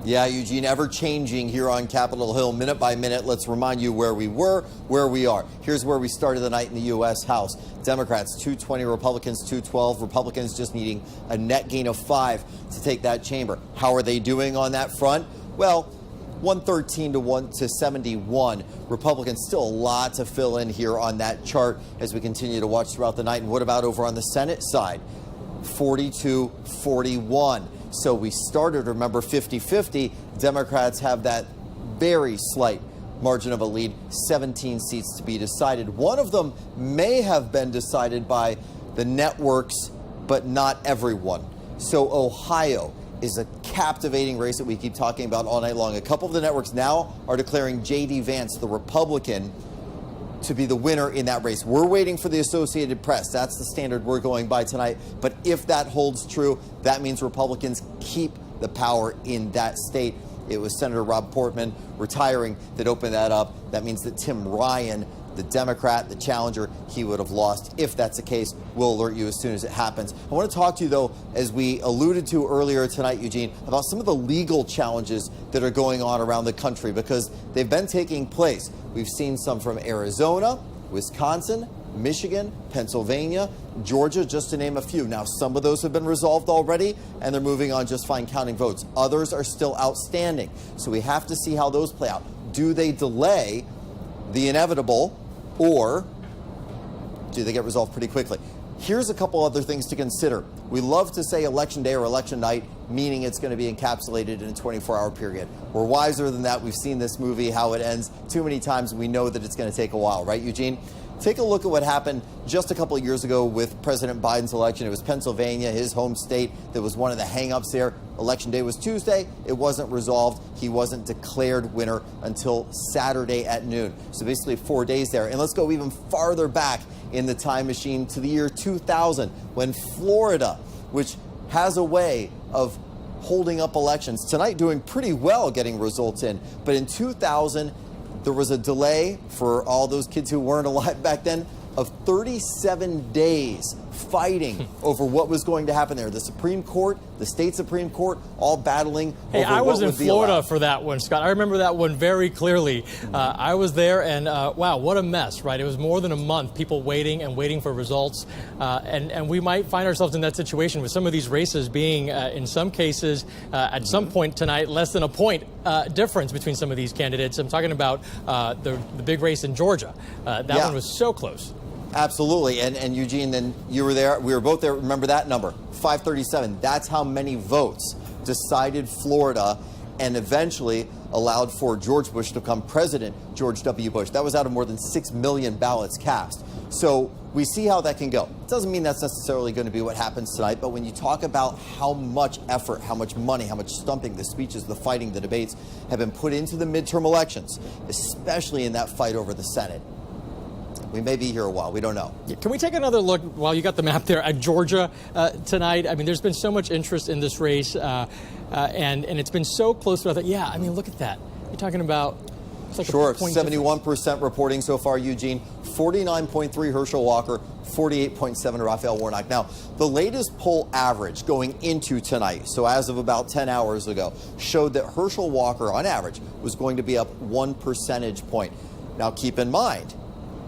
Yeah, Eugene, ever changing here on Capitol Hill, minute by minute. Let's remind you where we were, where we are. Here's where we started the night in the U.S. House. Democrats 220, Republicans 212. Republicans just needing a net gain of 5 to take that chamber. How are they doing on that front? Well, 113 to 71. Republicans still a lot to fill in here on that chart as we continue to watch throughout the night. And what about over on the Senate side? 42-41. So we started, remember, 50-50. Democrats have that very slight margin of a lead, 17 seats to be decided. One of them may have been decided by the networks, but not everyone. So Ohio is a captivating race that we keep talking about all night long. A couple of the networks now are declaring J.D. Vance, the Republican, to be the winner in that race. We're waiting for the Associated Press. That's the standard we're going by tonight. But if that holds true, that means Republicans keep the power in that state. It was Senator Rob Portman retiring that opened that up. That means that Tim Ryan, the Democrat, the challenger, he would have lost. If that's the case, we'll alert you as soon as it happens. I want to talk to you, though, as we alluded to earlier tonight, Eugene, about some of the legal challenges that are going on around the country because they've been taking place. We've seen some from Arizona, Wisconsin, Michigan, Pennsylvania, Georgia, just to name a few. Now, some of those have been resolved already, and they're moving on just fine counting votes. Others are still outstanding. So we have to see how those play out. Do they delay the inevitable, or do they get resolved pretty quickly? Here's a couple other things to consider. We love to say election day or election night, meaning it's going to be encapsulated in a 24-hour period. We're wiser than that. We've seen this movie, how it ends too many times. We know that it's going to take a while, right, Eugene? Take a look at what happened just a couple of years ago with President Biden's election. It was Pennsylvania, his home state, that was one of the hang-ups there. Election day was Tuesday. It wasn't resolved. He wasn't declared winner until Saturday at noon. So basically 4 days there. And let's go even farther back in the time machine to the year 2000 when Florida, which has a way of holding up elections, tonight doing pretty well getting results in. But in 2000, there was a delay for all those kids who weren't alive back then of 37 days fighting over what was going to happen there. The Supreme Court, the state Supreme Court, all battling over I was in what would be Florida allowed. for that one, Scott. I remember that one very clearly. I was there, and wow, what a mess, right? It was more than a month, people waiting and waiting for results. And we might find ourselves in that situation with some of these races being, in some cases, at some point tonight, less than a point difference between some of these candidates. I'm talking about the big race in Georgia. That one was so close. Absolutely. And Eugene, then you were there. We were both there. Remember that number, 537. That's how many votes decided Florida and eventually allowed for George Bush to become President George W. Bush. That was out of more than 6 million ballots cast. So we see how that can go. It doesn't mean that's necessarily going to be what happens tonight, but when you talk about how much effort, how much money, how much stumping, the speeches, the fighting, the debates have been put into the midterm elections, especially in that fight over the Senate, we may be here a while. We don't know. Can we take another look, while you got the map there, at Georgia tonight? I mean, there's been so much interest in this race, and it's been so close to that. Yeah, I mean, look at that. You're talking about... Like sure, 71% reporting so far, Eugene. 49.3 Herschel Walker, 48.7 Raphael Warnock. Now, the latest poll average going into tonight, so as of about 10 hours ago, showed that Herschel Walker, on average, was going to be up 1 percentage point. Now, keep in mind,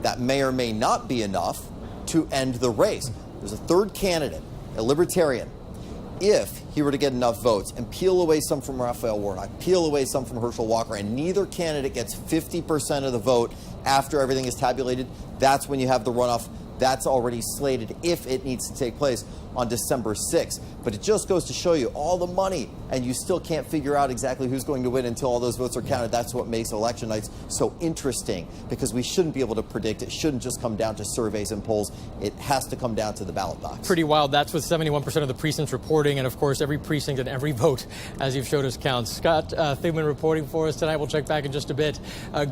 that may or may not be enough to end the race. There's a third candidate, a libertarian. If he were to get enough votes and peel away some from Raphael Warnock, peel away some from Herschel Walker, and neither candidate gets 50% of the vote after everything is tabulated, that's when you have the runoff That's already slated if it needs to take place on December 6th. But it just goes to show you all the money, and you still can't figure out exactly who's going to win until all those votes are counted. That's what makes election nights so interesting, because we shouldn't be able to predict. It shouldn't just come down to surveys and polls. It has to come down to the ballot box. Pretty wild. That's with 71% of the precincts reporting, and of course every precinct and every vote, as you've showed us, counts. Scott Thigman reporting for us tonight. We'll check back in just a bit.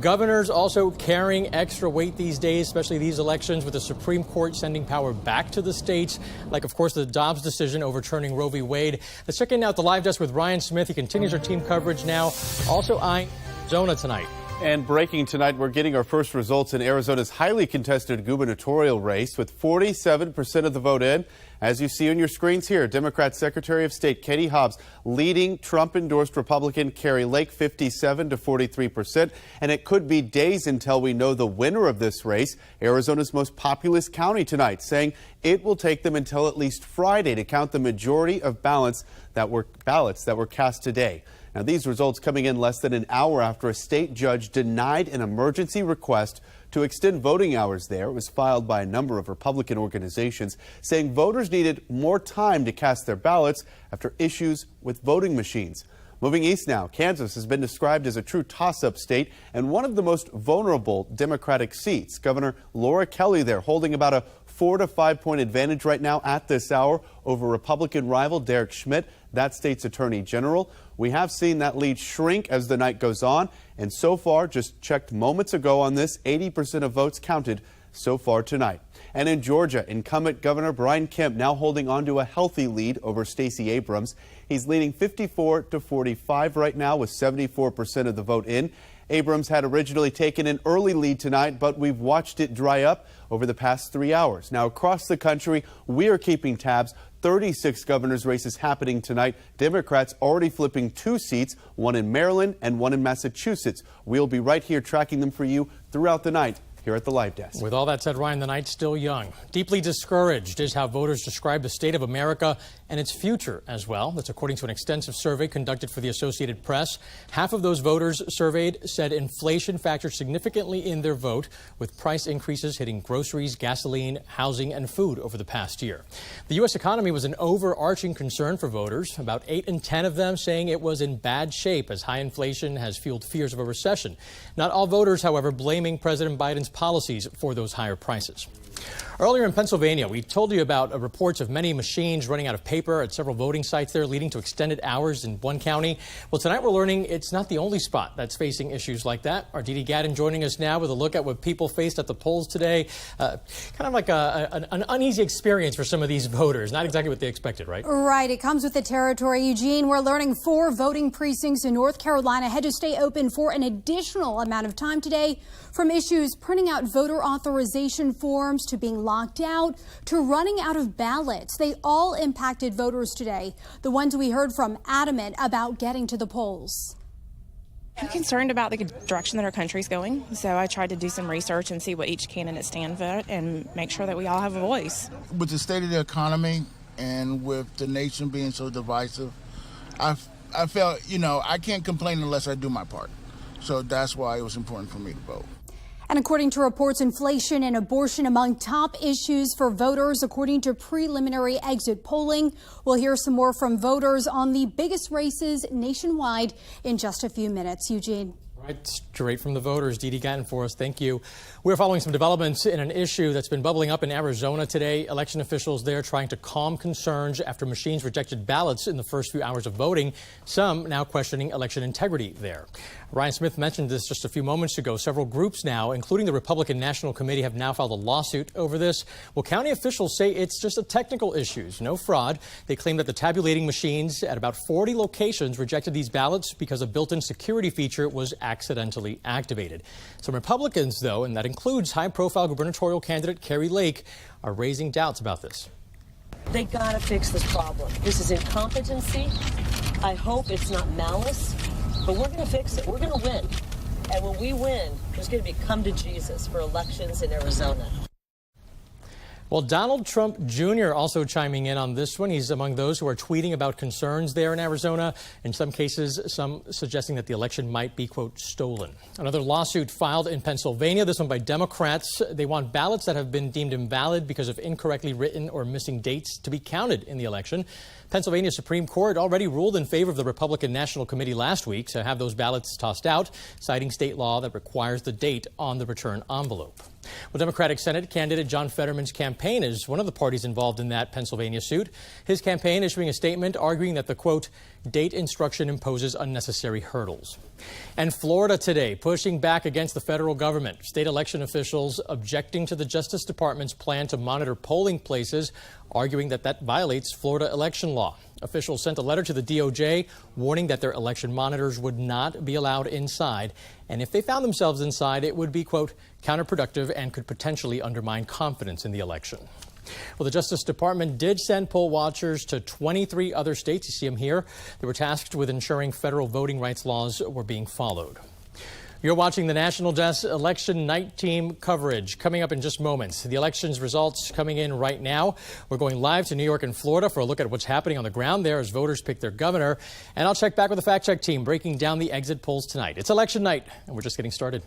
Governors also carrying extra weight these days, especially these elections, with the Supreme Court sending power back to the states, like of course the Dobbs decision overturning Roe v. Wade. Let's check in now at the live desk with Ryan Smith. He continues our team coverage now, also eyeing Arizona tonight. And breaking tonight, we're getting our first results in Arizona's highly contested gubernatorial race, with 47% of the vote in. As you see on your screens here, Democrat Secretary of State Katie Hobbs leading Trump-endorsed Republican Kari Lake 57 to 43%. And it could be days until we know the winner of this race, Arizona's most populous county tonight, saying it will take them until at least Friday to count the majority of ballots that were cast today. Now, these results coming in less than an hour after a state judge denied an emergency request to extend voting hours there. It was filed by a number of Republican organizations, saying voters needed more time to cast their ballots after issues with voting machines. Moving east now, Kansas has been described as a true toss-up state and one of the most vulnerable Democratic seats. Governor Laura Kelly there holding about a 4 to 5 point advantage right now at this hour over Republican rival Derek Schmidt, that state's attorney general. We have seen that lead shrink as the night goes on, and so far, just checked moments ago on this, 80% of votes counted so far tonight. And in Georgia, incumbent Governor Brian Kemp now holding on to a healthy lead over Stacey Abrams. He's leading 54 to 45 right now with 74% of the vote in. Abrams had originally taken an early lead tonight, but we've watched it dry up over the past 3 hours. Now, across the country, we are keeping tabs. 36 governor's races happening tonight. Democrats already flipping 2 seats, one in Maryland and one in Massachusetts. We'll be right here tracking them for you throughout the night here at the Live Desk. With all that said, Ryan, the night's still young. Deeply discouraged is how voters describe the state of America and its future as well. That's according to an extensive survey conducted for the Associated Press. Half of those voters surveyed said inflation factored significantly in their vote, with price increases hitting groceries, gasoline, housing, and food over the past year. The U.S. economy was an overarching concern for voters, about 8 in 10 of them saying it was in bad shape as high inflation has fueled fears of a recession. Not all voters, however, blaming President Biden's policies for those higher prices. Earlier in Pennsylvania, we told you about reports of many machines running out of paper at several voting sites there, leading to extended hours in one county. Well, tonight we're learning it's not the only spot that's facing issues like that. Our Didi Gadden joining us now with a look at what people faced at the polls today. Kind of like an uneasy experience for some of these voters. Not exactly what they expected, right? Right. It comes with the territory. Eugene, we're learning 4 voting precincts in North Carolina had to stay open for an additional amount of time today, from issues printing out voter authorization forms to being locked out to running out of ballots. They all impacted voters today. The ones we heard from adamant about getting to the polls. I'm concerned about the direction that our country's going, so I tried to do some research and see what each candidate stands for and make sure that we all have a voice. With the state of the economy and with the nation being so divisive, I felt, I can't complain unless I do my part. So that's why it was important for me to vote. And according to reports, inflation and abortion among top issues for voters, according to preliminary exit polling. We'll hear some more from voters on the biggest races nationwide in just a few minutes. Eugene. Right, straight from the voters. Didi Gadden for us. Thank you. We're following some developments in an issue that's been bubbling up in Arizona today. Election officials there trying to calm concerns after machines rejected ballots in the first few hours of voting. Some now questioning election integrity there. Ryan Smith mentioned this just a few moments ago. Several groups now, including the Republican National Committee, have now filed a lawsuit over this. Well, county officials say it's just a technical issue, no fraud. They claim that the tabulating machines at about 40 locations rejected these ballots because a built-in security feature was accidentally activated. Some Republicans, though, and that includes high-profile gubernatorial candidate Kari Lake, are raising doubts about this. They gotta fix this problem. This is incompetency. I hope it's not malice, but we're gonna fix it. We're gonna win. And when we win, there's gonna be come to Jesus for elections in Arizona. Well, Donald Trump Jr. also chiming in on this one. He's among those who are tweeting about concerns there in Arizona. In some cases, some suggesting that the election might be, quote, stolen. Another lawsuit filed in Pennsylvania, this one by Democrats. They want ballots that have been deemed invalid because of incorrectly written or missing dates to be counted in the election. Pennsylvania Supreme Court already ruled in favor of the Republican National Committee last week to have those ballots tossed out, citing state law that requires the date on the return envelope. Well, Democratic Senate candidate John Fetterman's campaign is one of the parties involved in that Pennsylvania suit. His campaign issuing a statement arguing that the, quote, date instruction imposes unnecessary hurdles. And Florida today pushing back against the federal government. State election officials objecting to the Justice Department's plan to monitor polling places, arguing that that violates Florida election law. Officials sent a letter to the DOJ warning that their election monitors would not be allowed inside. And if they found themselves inside, it would be, quote, counterproductive and could potentially undermine confidence in the election. Well, the Justice Department did send poll watchers to 23 other states. You see them here. They were tasked with ensuring federal voting rights laws were being followed. You're watching the National Desk Election Night Team coverage. Coming up in just moments. The election's results coming in right now. We're going live to New York and Florida for a look at what's happening on the ground there as voters pick their governor. And I'll check back with the fact check team breaking down the exit polls tonight. It's election night, and we're just getting started.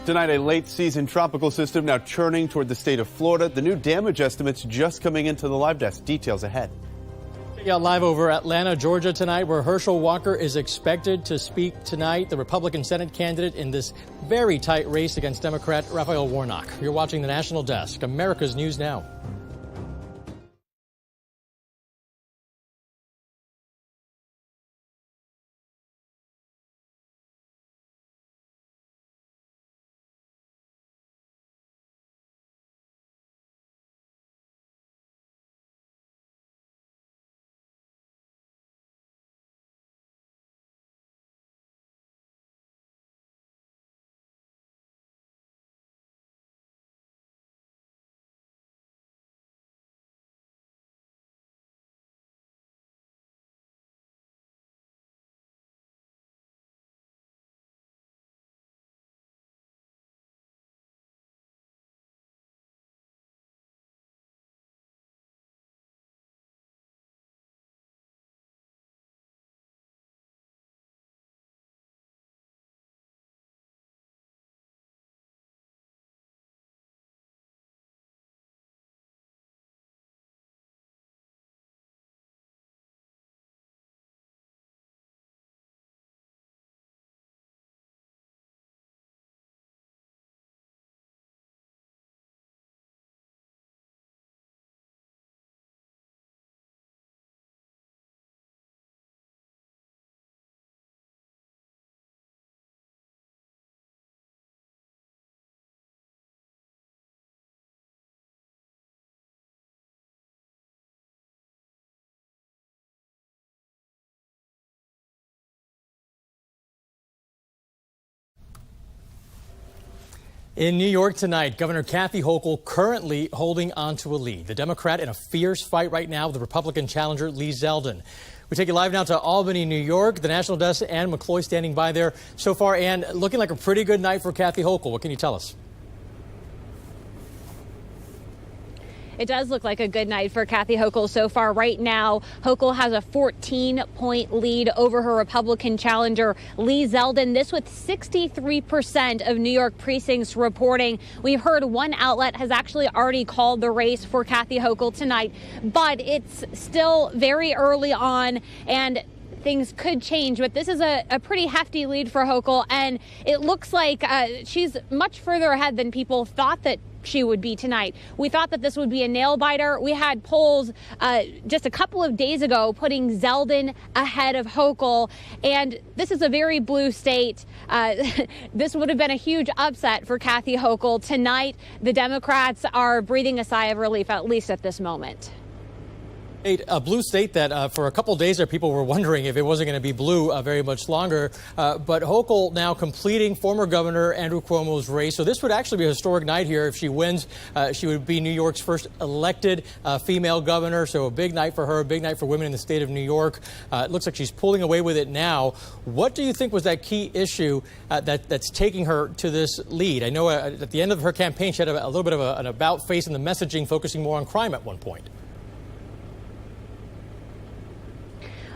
Tonight, a late season tropical system now churning toward the state of Florida. The new damage estimates just coming into the live desk. Details ahead. Live over Atlanta, Georgia tonight, where Herschel Walker is expected to speak tonight, the Republican Senate candidate in this very tight race against Democrat Raphael Warnock. You're watching the National Desk, America's News Now. In New York tonight, Governor Kathy Hochul currently holding on to a lead. The Democrat in a fierce fight right now with the Republican challenger Lee Zeldin. We take you live now to Albany, New York. The National Desk, Ann McCloy standing by there. So far, Ann, looking like a pretty good night for Kathy Hochul. What can you tell us? It does look like a good night for Kathy Hochul so far. Right now, Hochul has a 14-point lead over her Republican challenger, Lee Zeldin. This with 63% of New York precincts reporting. We've heard one outlet has actually already called the race for Kathy Hochul tonight, but it's still very early on and things could change. But this is a pretty hefty lead for Hochul, and it looks like she's much further ahead than people thought that she would be tonight. We thought that this would be a nail biter. We had polls just a couple of days ago putting Zeldin ahead of Hochul, and this is a very blue state. This would have been a huge upset for Kathy Hochul. Tonight, the Democrats are breathing a sigh of relief, at least at this moment. A blue state that for a couple of days there, people were wondering if it wasn't going to be blue very much longer. But Hochul now completing former Governor Andrew Cuomo's race. So this would actually be a historic night here. If she wins, she would be New York's first elected female governor. So a big night for her, a big night for women in the state of New York. It looks like she's pulling away with it now. What do you think was that key issue that's taking her to this lead? I know at the end of her campaign, she had a little bit of an about face in the messaging, focusing more on crime at one point.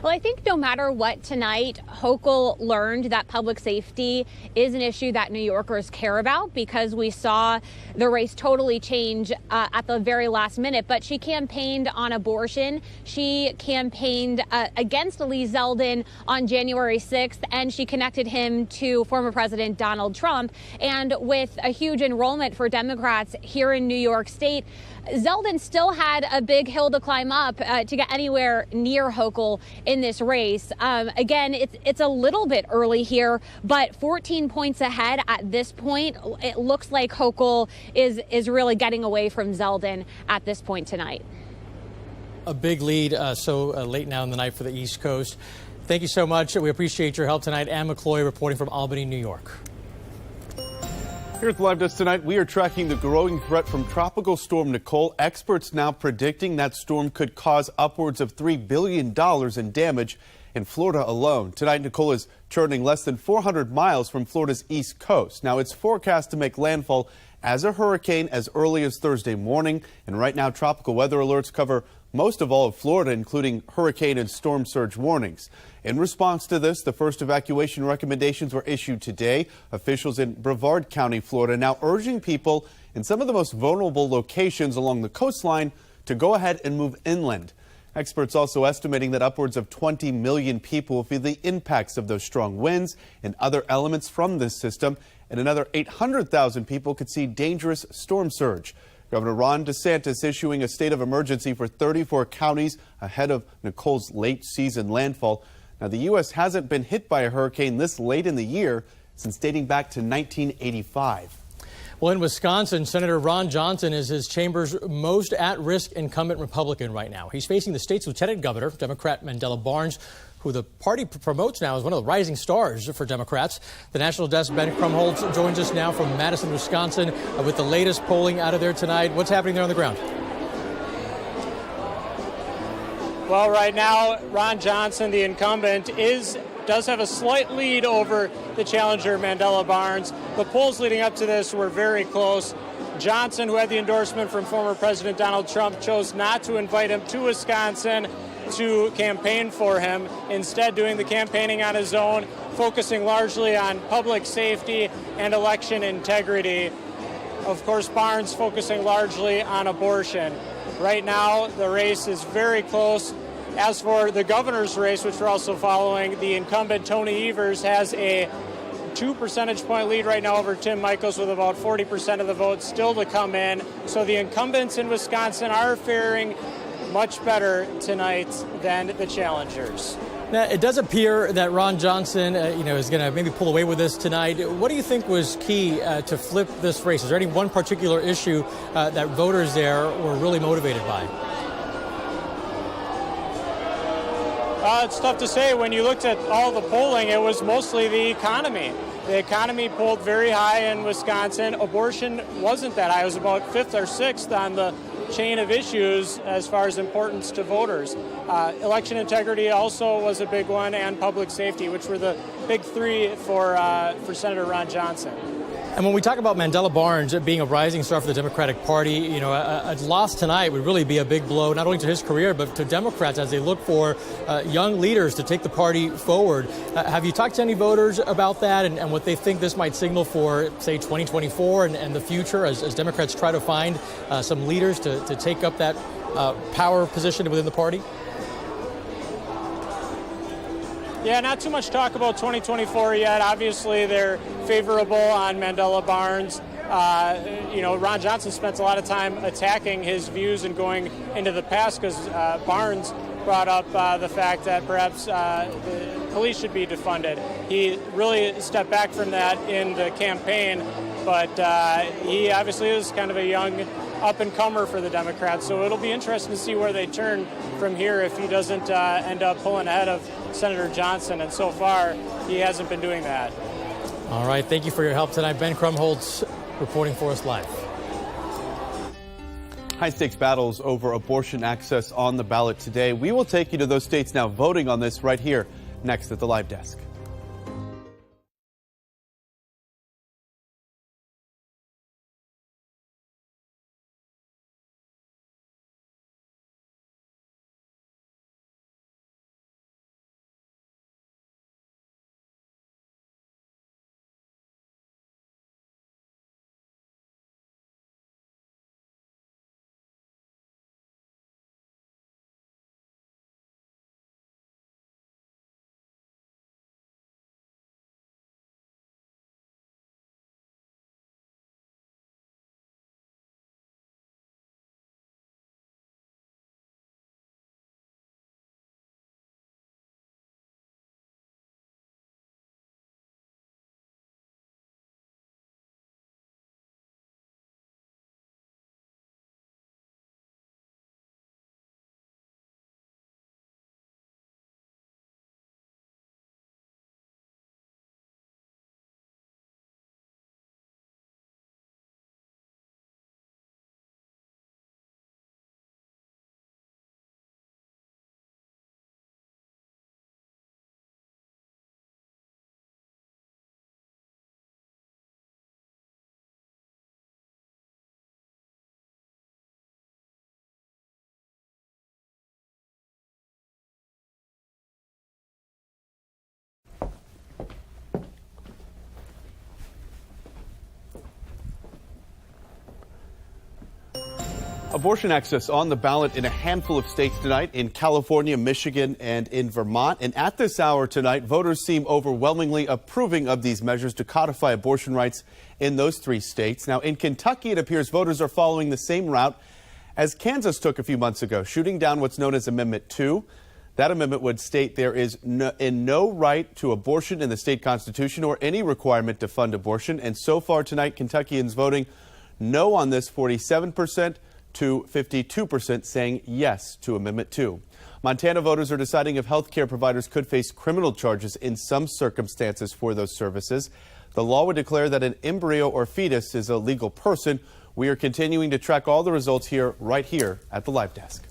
Well, I think no matter what tonight, Hochul learned that public safety is an issue that New Yorkers care about, because we saw the race totally change at the very last minute. But she campaigned on abortion. She campaigned against Lee Zeldin on January 6th, and she connected him to former President Donald Trump. And with a huge enrollment for Democrats here in New York State, Zeldin still had a big hill to climb up to get anywhere near Hochul in this race. Again, it's a little bit early here, but 14 points ahead at this point. It looks like Hochul is really getting away from Zeldin at this point tonight. A big lead so late now in the night for the East Coast. Thank you so much. We appreciate your help tonight. Ann McCloy reporting from Albany, New York. Here at the Live Desk tonight, we are tracking the growing threat from Tropical Storm Nicole. Experts now predicting that storm could cause upwards of $3 billion in damage in Florida alone. Tonight, Nicole is churning less than 400 miles from Florida's east coast. Now, it's forecast to make landfall as a hurricane as early as Thursday morning. And right now, tropical weather alerts cover most of all of Florida, including hurricane and storm surge warnings. In response to this, the first evacuation recommendations were issued today. Officials in Brevard County, Florida, now urging people in some of the most vulnerable locations along the coastline to go ahead and move inland. Experts also estimating that upwards of 20 million people will feel the impacts of those strong winds and other elements from this system, and another 800,000 people could see dangerous storm surge. Governor Ron DeSantis issuing a state of emergency for 34 counties ahead of Nicole's late season landfall. Now, the U.S. hasn't been hit by a hurricane this late in the year since dating back to 1985. Well, in Wisconsin, Senator Ron Johnson is his chamber's most at-risk incumbent Republican right now. He's facing the state's lieutenant governor, Democrat Mandela Barnes, who the party promotes now as one of the rising stars for Democrats. The National Desk, Ben Krumholtz, joins us now from Madison, Wisconsin, with the latest polling out of there tonight. What's happening there on the ground? Well, right now, Ron Johnson, the incumbent, does have a slight lead over the challenger, Mandela Barnes. The polls leading up to this were very close. Johnson, who had the endorsement from former President Donald Trump, chose not to invite him to Wisconsin to campaign for him, instead doing the campaigning on his own, focusing largely on public safety and election integrity. Of course, Barnes focusing largely on abortion. Right now, the race is very close. As for the governor's race, which we're also following, the incumbent Tony Evers has a 2 percentage point lead right now over Tim Michels, with about 40% of the votes still to come in. So the incumbents in Wisconsin are faring much better tonight than the challengers. Now, it does appear that Ron Johnson, is going to maybe pull away with this tonight. What do you think was key to flip this race? Is there any one particular issue that voters there were really motivated by? It's tough to say. When you looked at all the polling, it was mostly the economy. The economy polled very high in Wisconsin. Abortion wasn't that high. It was about 5th or 6th on the chain of issues as far as importance to voters. Election integrity also was a big one, and public safety, which were the big three for Senator Ron Johnson. And when we talk about Mandela Barnes being a rising star for the Democratic Party, a loss tonight would really be a big blow, not only to his career, but to Democrats as they look for young leaders to take the party forward. Have you talked to any voters about that and what they think this might signal for, say, 2024 and the future as Democrats try to find some leaders to take up that power position within the party? Yeah, not too much talk about 2024 yet. Obviously, they're favorable on Mandela Barnes. Ron Johnson spent a lot of time attacking his views and going into the past because Barnes brought up the fact that perhaps the police should be defunded. He really stepped back from that in the campaign, but he obviously is kind of a young up-and-comer for the Democrats. So it'll be interesting to see where they turn from here if he doesn't end up pulling ahead of Senator Johnson. And so far, he hasn't been doing that. All right. Thank you for your help tonight. Ben Krumholtz reporting for us live. High-stakes battles over abortion access on the ballot today. We will take you to those states now voting on this right here next at the Live Desk. Abortion access on the ballot in a handful of states tonight, in California, Michigan, and in Vermont. And at this hour tonight, voters seem overwhelmingly approving of these measures to codify abortion rights in those 3 states. Now, in Kentucky, it appears voters are following the same route as Kansas took a few months ago, shooting down what's known as Amendment 2. That amendment would state there is no right to abortion in the state constitution or any requirement to fund abortion. And so far tonight, Kentuckians voting no on this, 47% to 52% saying yes to Amendment 2. Montana voters are deciding if health care providers could face criminal charges in some circumstances for those services. The law would declare that an embryo or fetus is a legal person. We are continuing to track all the results here, right here at the Live Desk.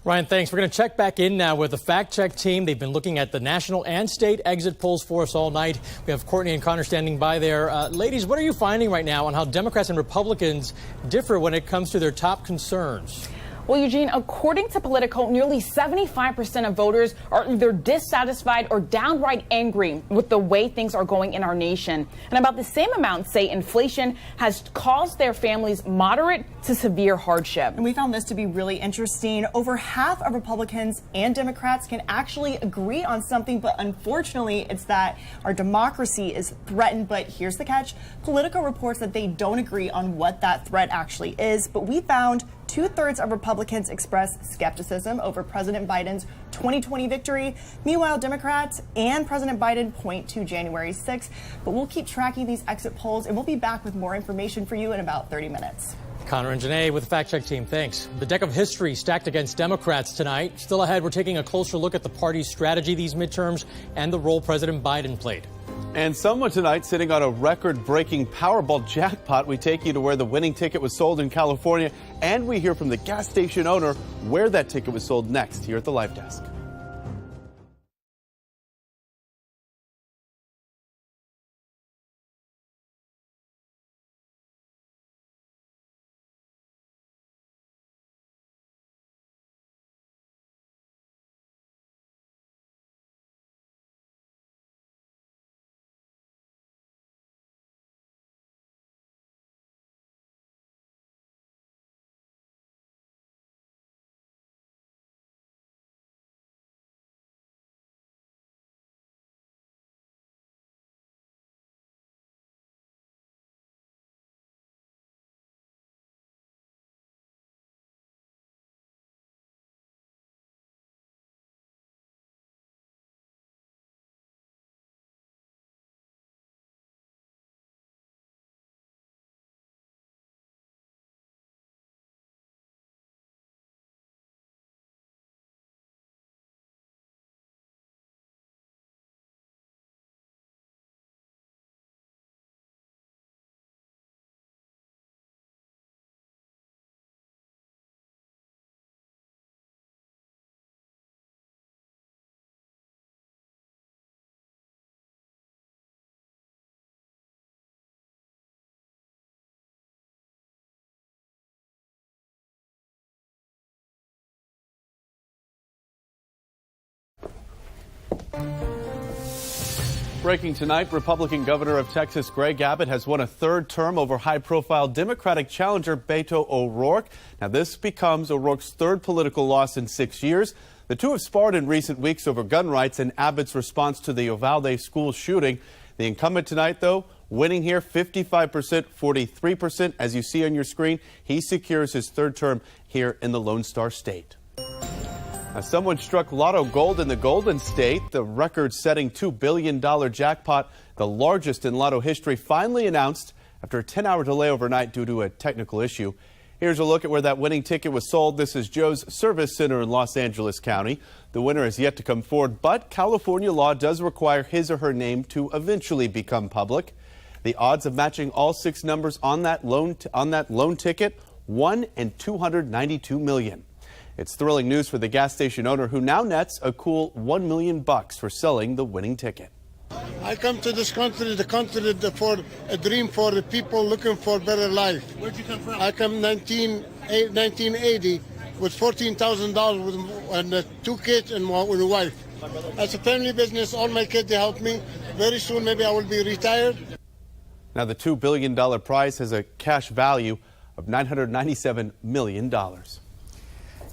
Ryan, thanks. We're going to check back in now with the fact check team. They've been looking at the national and state exit polls for us all night. We have Courtney and Connor standing by there. Ladies, what are you finding right now on how Democrats and Republicans differ when it comes to their top concerns? Well, Eugene, according to Politico, nearly 75% of voters are either dissatisfied or downright angry with the way things are going in our nation. And about the same amount say inflation has caused their families moderate to severe hardship. And we found this to be really interesting. Over half of Republicans and Democrats can actually agree on something, but unfortunately, it's that our democracy is threatened. But here's the catch. Politico reports that they don't agree on what that threat actually is. But we found 2/3 of Republicans express skepticism over President Biden's 2020 victory. Meanwhile, Democrats and President Biden point to January 6th. But we'll keep tracking these exit polls, and we'll be back with more information for you in about 30 minutes. Connor and Janae with the Fact Check team. Thanks. The deck of history stacked against Democrats tonight. Still ahead, we're taking a closer look at the party's strategy these midterms and the role President Biden played. And someone tonight sitting on a record-breaking Powerball jackpot. We take you to where the winning ticket was sold in California, and we hear from the gas station owner where that ticket was sold next here at the Live Desk. Breaking tonight, Republican Governor of Texas Greg Abbott has won a third term over high-profile Democratic challenger Beto O'Rourke. Now, this becomes O'Rourke's third political loss in 6 years. The two have sparred in recent weeks over gun rights and Abbott's response to the Uvalde school shooting. The incumbent tonight, though, winning here 55%, 43%. As you see on your screen, he secures his third term here in the Lone Star State. Now, someone struck Lotto Gold in the Golden State. The record-setting $2 billion jackpot, the largest in Lotto history, finally announced after a 10-hour delay overnight due to a technical issue. Here's a look at where that winning ticket was sold. This is Joe's Service Center in Los Angeles County. The winner is yet to come forward, but California law does require his or her name to eventually become public. The odds of matching all 6 numbers on that loan ticket, 1 in 292 million. It's thrilling news for the gas station owner who now nets a cool $1 million for selling the winning ticket. I come to this country, the country for a dream for the people looking for a better life. Where'd you come from? I come 1980 with $14,000 and 2 kids and with a wife. As a family business, all my kids, they help me. Very soon, maybe I will be retired. Now, the $2 billion prize has a cash value of $997 million.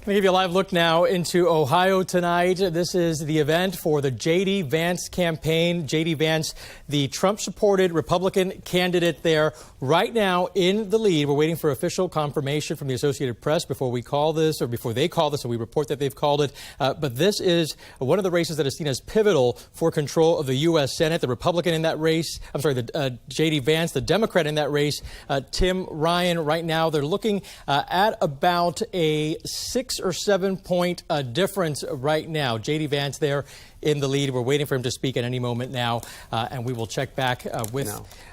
Let me give you a live look now into Ohio tonight. This is the event for the J.D. Vance campaign. J.D. Vance, the Trump-supported Republican candidate there, right now in the lead. We're waiting for official confirmation from the Associated Press before we call this, or before they call this, and we report that they've called it. But this is one of the races that is seen as pivotal for control of the U.S. Senate. The Republican in that race, J.D. Vance, the Democrat in that race, Tim Ryan. Right now, they're looking at about a 6 or 7 point difference right now. J.D. Vance there in the lead. We're waiting for him to speak at any moment now, and we will check back with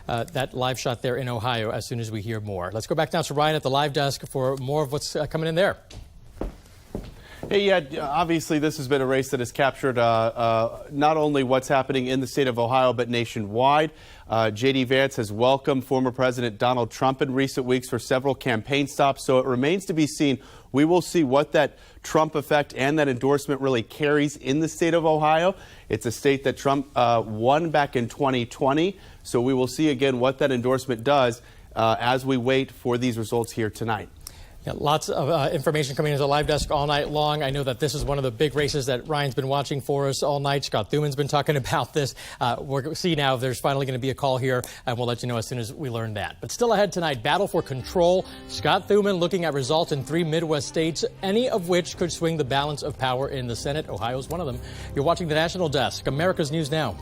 that live shot there in Ohio as soon as we hear more. Let's go back now to Ryan at the live desk for more of what's coming in there. Hey, yeah, obviously this has been a race that has captured not only what's happening in the state of Ohio, but nationwide. J.D. Vance has welcomed former President Donald Trump in recent weeks for several campaign stops, so it remains to be seen. We will see what that Trump effect and that endorsement really carries in the state of Ohio. It's a state that Trump won back in 2020, so we will see again what that endorsement does as we wait for these results here tonight. Yeah, lots of information coming into the live desk all night long. I know that this is one of the big races that Ryan's been watching for us all night. Scott Thuman's been talking about this. We're going to see now if there's finally going to be a call here, and we'll let you know as soon as we learn that. But still ahead tonight, battle for control. Scott Thuman looking at results in 3 Midwest states, any of which could swing the balance of power in the Senate. Ohio's one of them. You're watching the National Desk, America's News Now.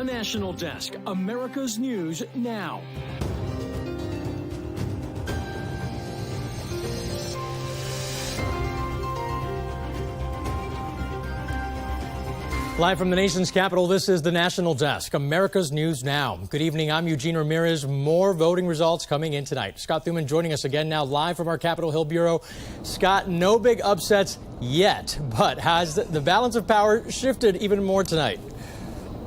The National Desk, America's News Now. Live from the nation's capital, this is the National Desk, America's News Now. Good evening, I'm Eugene Ramirez. More voting results coming in tonight. Scott Thuman joining us again now live from our Capitol Hill Bureau. Scott, no big upsets yet, but has the balance of power shifted even more tonight?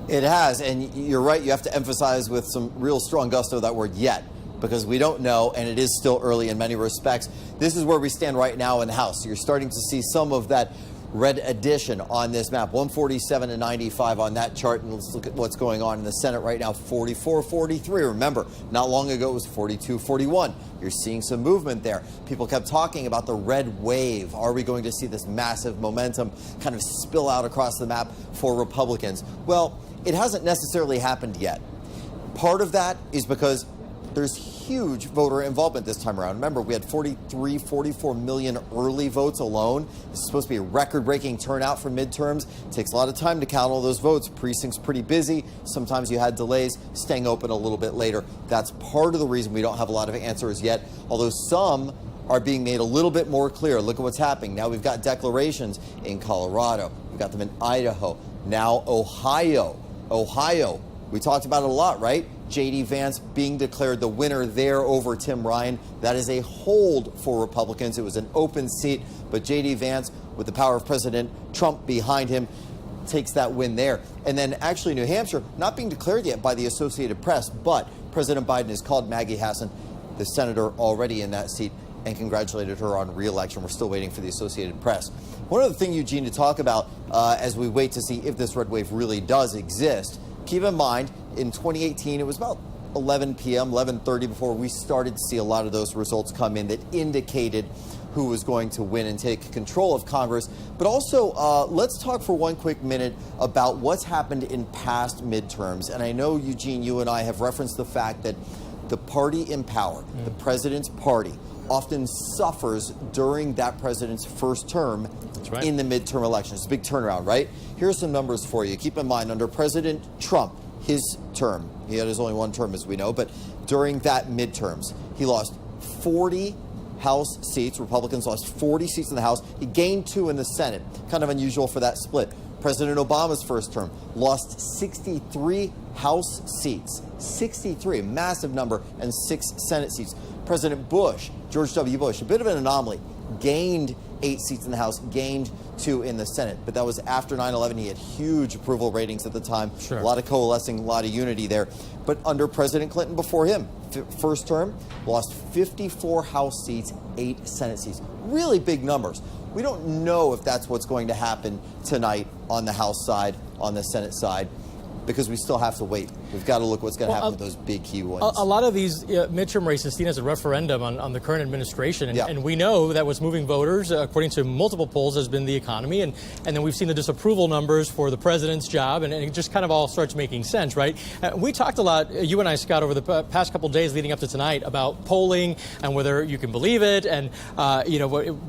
It has, and you're right, you have to emphasize with some real strong gusto that word yet, because we don't know, and it is still early in many respects. This is where we stand right now in the House. So you're starting to see some of that red addition on this map, 147 to 95 on that chart. And let's look at what's going on in the Senate right now, 44-43. Remember, not long ago it was 42-41. You're seeing some movement there. People kept talking about the red wave. Are we going to see this massive momentum kind of spill out across the map for Republicans? Well, it hasn't necessarily happened yet. Part of that is because there's huge voter involvement this time around. Remember, we had 44 million early votes alone. This is supposed to be a record-breaking turnout for midterms. It takes a lot of time to count all those votes. Precincts pretty busy. Sometimes you had delays, staying open a little bit later. That's part of the reason we don't have a lot of answers yet, although some are being made a little bit more clear. Look at what's happening. Now we've got declarations in Colorado. We've got them in Idaho. Now Ohio. We talked about it a lot, right? J.D. Vance being declared the winner there over Tim Ryan. That is a hold for Republicans. It was an open seat, but J.D. Vance, with the power of President Trump behind him, takes that win there. And then actually New Hampshire, not being declared yet by the Associated Press, but President Biden has called Maggie Hassan, the senator already in that seat, and congratulated her on re-election. We're still waiting for the Associated Press. One other thing, Eugene, to talk about as we wait to see if this red wave really does exist, keep in mind, in 2018, it was about 11 p.m., 11:30 before we started to see a lot of those results come in that indicated who was going to win and take control of Congress. But also, let's talk for one quick minute about what's happened in past midterms. And I know, Eugene, you and I have referenced the fact that the party in power, the president's party, often suffers during that president's first term in the midterm elections. It's a big turnaround, right? Here's some numbers for you. Keep in mind, under President Trump, his term, he had his only one term, as we know, but during that midterms, he lost 40 House seats. Republicans lost 40 seats in the House. He gained 2 in the Senate. Kind of unusual for that split. President Obama's first term lost 63 House seats. 63, a massive number, and 6 Senate seats. President Bush, George W. Bush, a bit of an anomaly, gained 8 seats in the House, gained 2 in the Senate. But that was after 9/11. He had huge approval ratings at the time. Sure. A lot of coalescing, a lot of unity there. But under President Clinton before him, first term, lost 54 House seats, 8 Senate seats. Really big numbers. We don't know if that's what's going to happen tonight on the House side, on the Senate side, because we still have to wait. We've got to look what's going to happen with those big key ones. A lot of these midterm races seen as a referendum on the current administration. And we know that what's moving voters, according to multiple polls, has been the economy. And then we've seen the disapproval numbers for the president's job. And it just kind of all starts making sense, right? We talked a lot, you and I, Scott, over the past couple of days leading up to tonight about polling and whether you can believe it and,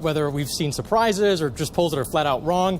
whether we've seen surprises or just polls that are flat out wrong.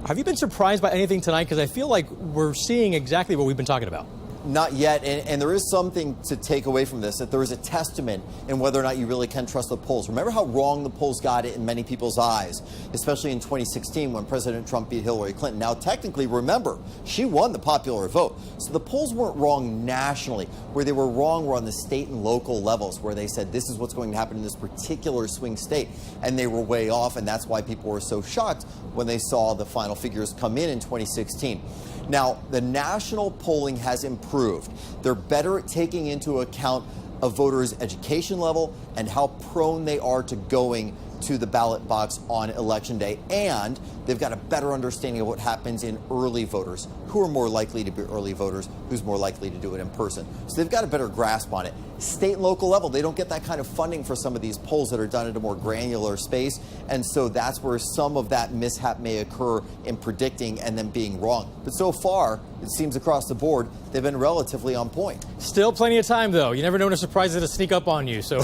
Have you been surprised by anything tonight? Because I feel like we're seeing exactly what we've been talking about. Not yet, and there is something to take away from this, that there is a testament in whether or not you really can trust the polls. Remember how wrong the polls got it in many people's eyes, especially in 2016 when President Trump beat Hillary Clinton. Now, technically, remember, she won the popular vote. So the polls weren't wrong nationally. Where they were wrong were on the state and local levels, where they said this is what's going to happen in this particular swing state. And they were way off, and that's why people were so shocked when they saw the final figures come in 2016. Now, the national polling has improved. They're better at taking into account a voter's education level and how prone they are to going to the ballot box on Election Day. And they've got a better understanding of what happens in early voters. Who are more likely to be early voters? Who's more likely to do it in person? So they've got a better grasp on it. State and local level, they don't get that kind of funding for some of these polls that are done at a more granular space. And so that's where some of that mishap may occur in predicting and then being wrong. But so far, it seems across the board, they've been relatively on point. Still plenty of time, though. You never know when a surprise is to sneak up on you. So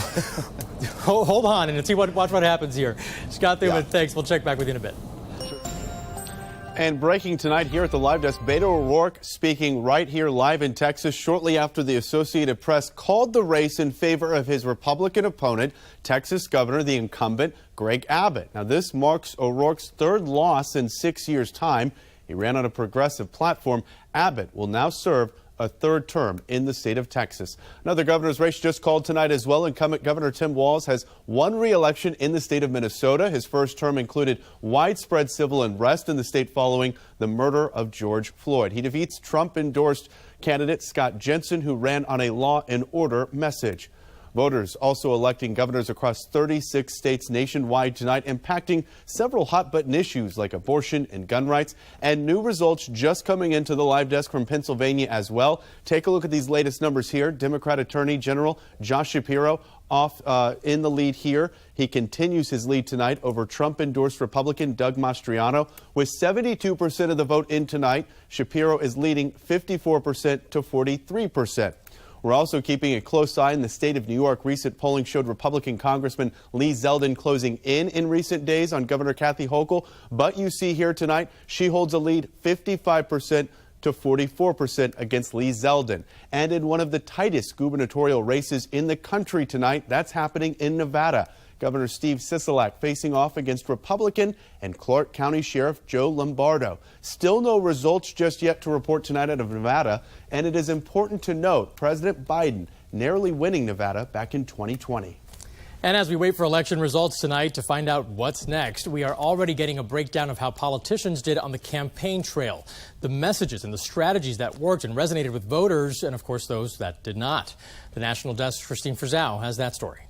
hold on and watch what happens here. Scott Thuman, thanks. We'll check back with you in a bit. And breaking tonight here at the Live Desk, Beto O'Rourke speaking right here live in Texas shortly after the Associated Press called the race in favor of his Republican opponent, Texas Governor, the incumbent, Greg Abbott. Now, this marks O'Rourke's third loss in 6 years' time. He ran on a progressive platform. Abbott will now serve a third term in the state of Texas. Another governor's race just called tonight as well. Incumbent Governor Tim Walz has won re-election in the state of Minnesota. His first term included widespread civil unrest in the state following the murder of George Floyd. He defeats Trump-endorsed candidate Scott Jensen, who ran on a law and order message. Voters also electing governors across 36 states nationwide tonight, impacting several hot-button issues like abortion and gun rights, and new results just coming into the Live Desk from Pennsylvania as well. Take a look at these latest numbers here. Democrat Attorney General Josh Shapiro off in the lead here. He continues his lead tonight over Trump-endorsed Republican Doug Mastriano. With 72% of the vote in tonight, Shapiro is leading 54% to 43%. We're also keeping a close eye in the state of New York. Recent polling showed Republican Congressman Lee Zeldin closing in recent days on Governor Kathy Hochul. But you see here tonight, she holds a lead 55% to 44% against Lee Zeldin. And in one of the tightest gubernatorial races in the country tonight, that's happening in Nevada. Governor Steve Sisolak facing off against Republican and Clark County Sheriff Joe Lombardo. Still no results just yet to report tonight out of Nevada, and it is important to note President Biden narrowly winning Nevada back in 2020. And as we wait for election results tonight to find out what's next, we are already getting a breakdown of how politicians did on the campaign trail, the messages and the strategies that worked and resonated with voters, and of course those that did not. The National Desk's Christine Frizzell has that story.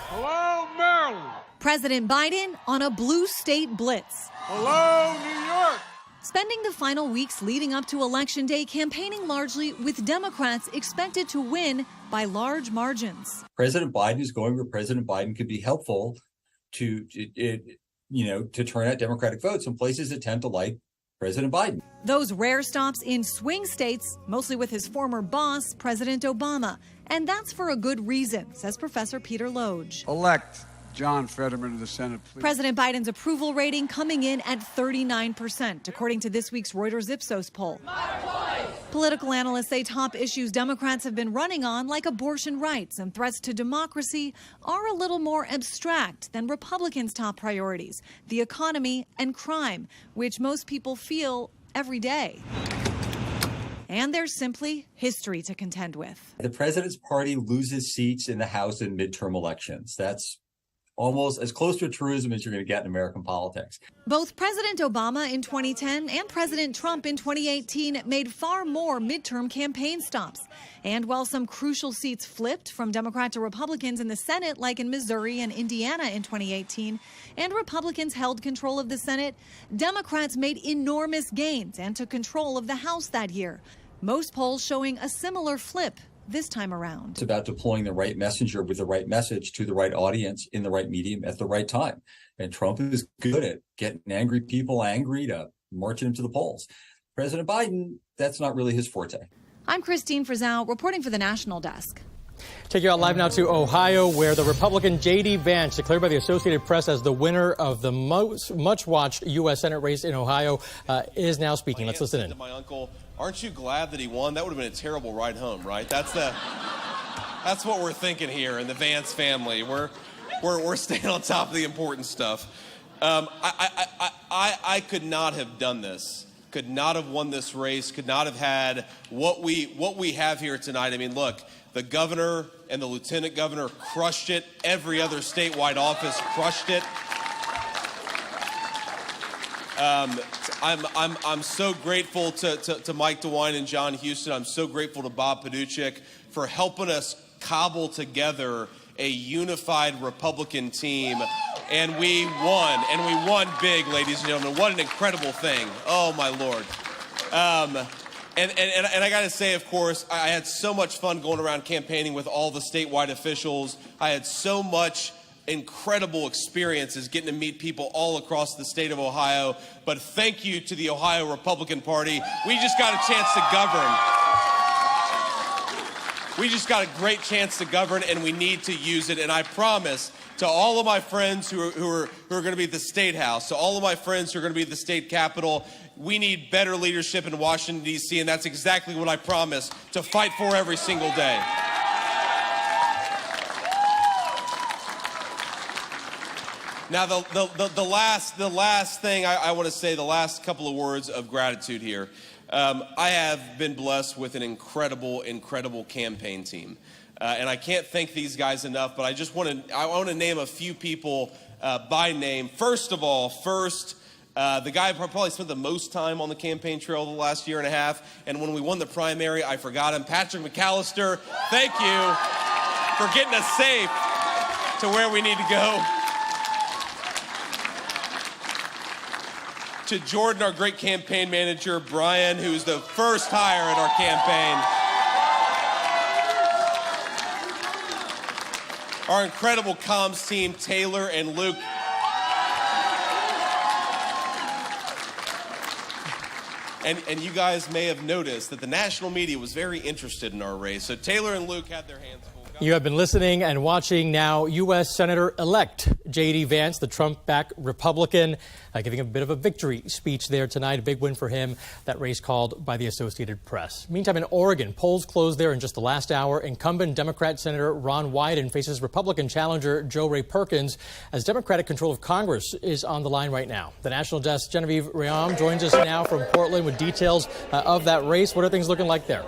Hello, Maryland. President Biden on a blue state blitz. Hello, New York. Spending the final weeks leading up to Election Day campaigning largely with Democrats expected to win by large margins. President Biden is going where President Biden could be helpful to turn out Democratic votes in places that tend to like President Biden. Those rare stops in swing states, mostly with his former boss, President Obama. And that's for a good reason, says Professor Peter Loge. Elect John Fetterman to the Senate, please. President Biden's approval rating coming in at 39%, according to this week's Reuters Ipsos poll. Political analysts say top issues Democrats have been running on, like abortion rights and threats to democracy, are a little more abstract than Republicans' top priorities, the economy and crime, which most people feel every day. And there's simply history to contend with. The president's party loses seats in the House in midterm elections. That's almost as close to a truism as you're going to get in American politics. Both President Obama in 2010 and President Trump in 2018 made far more midterm campaign stops. And while some crucial seats flipped from Democrat to Republicans in the Senate, like in Missouri and Indiana in 2018, and Republicans held control of the Senate, Democrats made enormous gains and took control of the House that year. Most polls showing a similar flip this time around. It's about deploying the right messenger with the right message to the right audience in the right medium at the right time. And Trump is good at getting angry people angry to marching them to the polls. President Biden, that's not really his forte. I'm Christine Frizzell reporting for the National Desk. Take you out live now to Ohio, where the Republican J.D. Vance, declared by the Associated Press as the winner of the much-watched U.S. Senate race in Ohio, is now speaking. Let's listen in. My uncle, aren't you glad that he won? That would have been a terrible ride home, right? That's what we're thinking here in the Vance family. We're staying on top of the important stuff. I could not have done this. Could not have won this race. Could not have had what we have here tonight. I mean, look. The governor and the lieutenant governor crushed it. Every other statewide office crushed it. I'm so grateful to Mike DeWine and John Houston. I'm so grateful to Bob Paduchik for helping us cobble together a unified Republican team. And we won big, ladies and gentlemen. What an incredible thing. Oh, my Lord. And I got to say, of course, I had so much fun going around campaigning with all the statewide officials. I had so much incredible experiences getting to meet people all across the state of Ohio. But thank you to the Ohio Republican Party. We just got a chance to govern. We just got a great chance to govern, and we need to use it. And I promise to all of my friends who are going to be at the State House, to all of my friends who are going to be at the state capitol, we need better leadership in Washington, D.C., and that's exactly what I promise to fight for every single day. Now, the last thing I want to say, the last couple of words of gratitude here. I have been blessed with an incredible campaign team. And I can't thank these guys enough, but I want to name a few people by name. First of all, the guy who probably spent the most time on the campaign trail the last year and a half, and when we won the primary, I forgot him, Patrick McAllister. Thank you for getting us safe to where we need to go. To Jordan, our great campaign manager, Brian, who's the first hire in our campaign. Our incredible comms team, Taylor and Luke. And you guys may have noticed that the national media was very interested in our race. So Taylor and Luke had their hands full. You have been listening and watching now U.S. Senator-elect J.D. Vance, the Trump-backed Republican, giving a bit of a victory speech there tonight. A big win for him. That race called by the Associated Press. Meantime, in Oregon, polls closed there in just the last hour. Incumbent Democrat Senator Ron Wyden faces Republican challenger Jo Ray Perkins as Democratic control of Congress is on the line right now. The National Desk Genevieve Rayam joins us now from Portland with details of that race. What are things looking like there?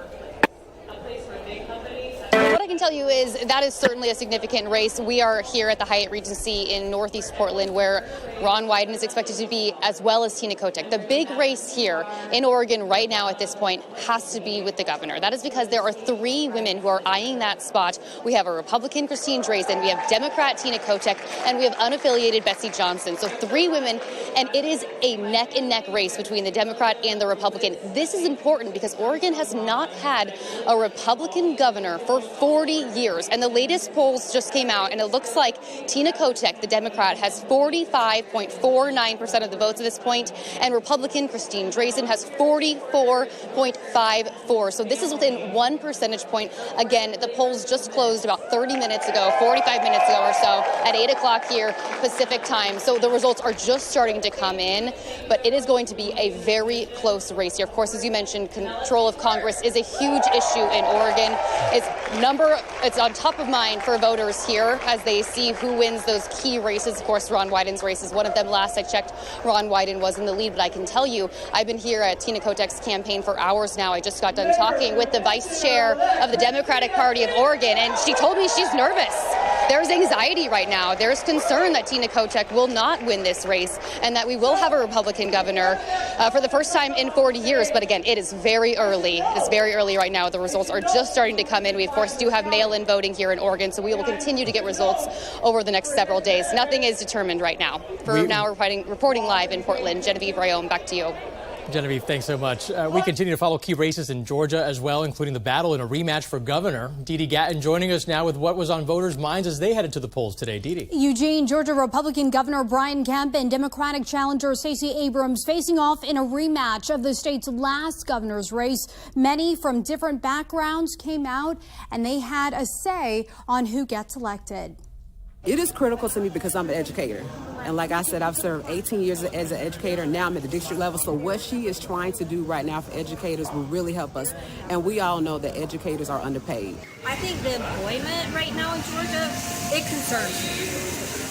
What I can tell you is that is certainly a significant race. We are here at the Hyatt Regency in Northeast Portland, where Ron Wyden is expected to be, as well as Tina Kotek. The big race here in Oregon right now at this point has to be with the governor. That is because there are three women who are eyeing that spot. We have a Republican, Christine Drazan, we have Democrat Tina Kotek, and we have unaffiliated Betsy Johnson. So three women, and it is a neck-and-neck race between the Democrat and the Republican. This is important because Oregon has not had a Republican governor for 40 years. And the latest polls just came out, and it looks like Tina Kotek, the Democrat, has 45.49% of the votes at this point, and Republican Christine Drazan has 44.54. So this is within 1 percentage point. Again, the polls just closed about 30 minutes ago, 45 minutes ago or so, at 8 o'clock here Pacific time. So the results are just starting to come in, but it is going to be a very close race here. Of course, as you mentioned, control of Congress is a huge issue in Oregon. It's on top of mind for voters here as they see who wins those key races. Of course, Ron Wyden's race is one of them. Last I checked, Ron Wyden was in the lead, but I can tell you, I've been here at Tina Kotek's campaign for hours now. I just got done talking with the vice chair of the Democratic Party of Oregon, and she told me she's nervous. There's anxiety right now. There's concern that Tina Kotek will not win this race and that we will have a Republican governor for the first time in 40 years. But again, it is very early. It's very early right now. The results are just starting to come in. We, of course, do have mail-in voting here in Oregon, so we will continue to get results over the next several days. Nothing is determined right now. We're reporting live in Portland. Genevieve Rayom, back to you. Genevieve, thanks so much. We continue to follow key races in Georgia as well, including the battle in a rematch for governor. Dee Dee Gatton joining us now with what was on voters' minds as they headed to the polls today. Dee Dee. Eugene, Georgia Republican Governor Brian Kemp and Democratic challenger Stacey Abrams facing off in a rematch of the state's last governor's race. Many from different backgrounds came out and they had a say on who gets elected. It is critical to me because I'm an educator. And like I said, I've served 18 years as an educator. Now I'm at the district level. So what she is trying to do right now for educators will really help us. And we all know that educators are underpaid. I think the employment right now in Georgia, it concerns me.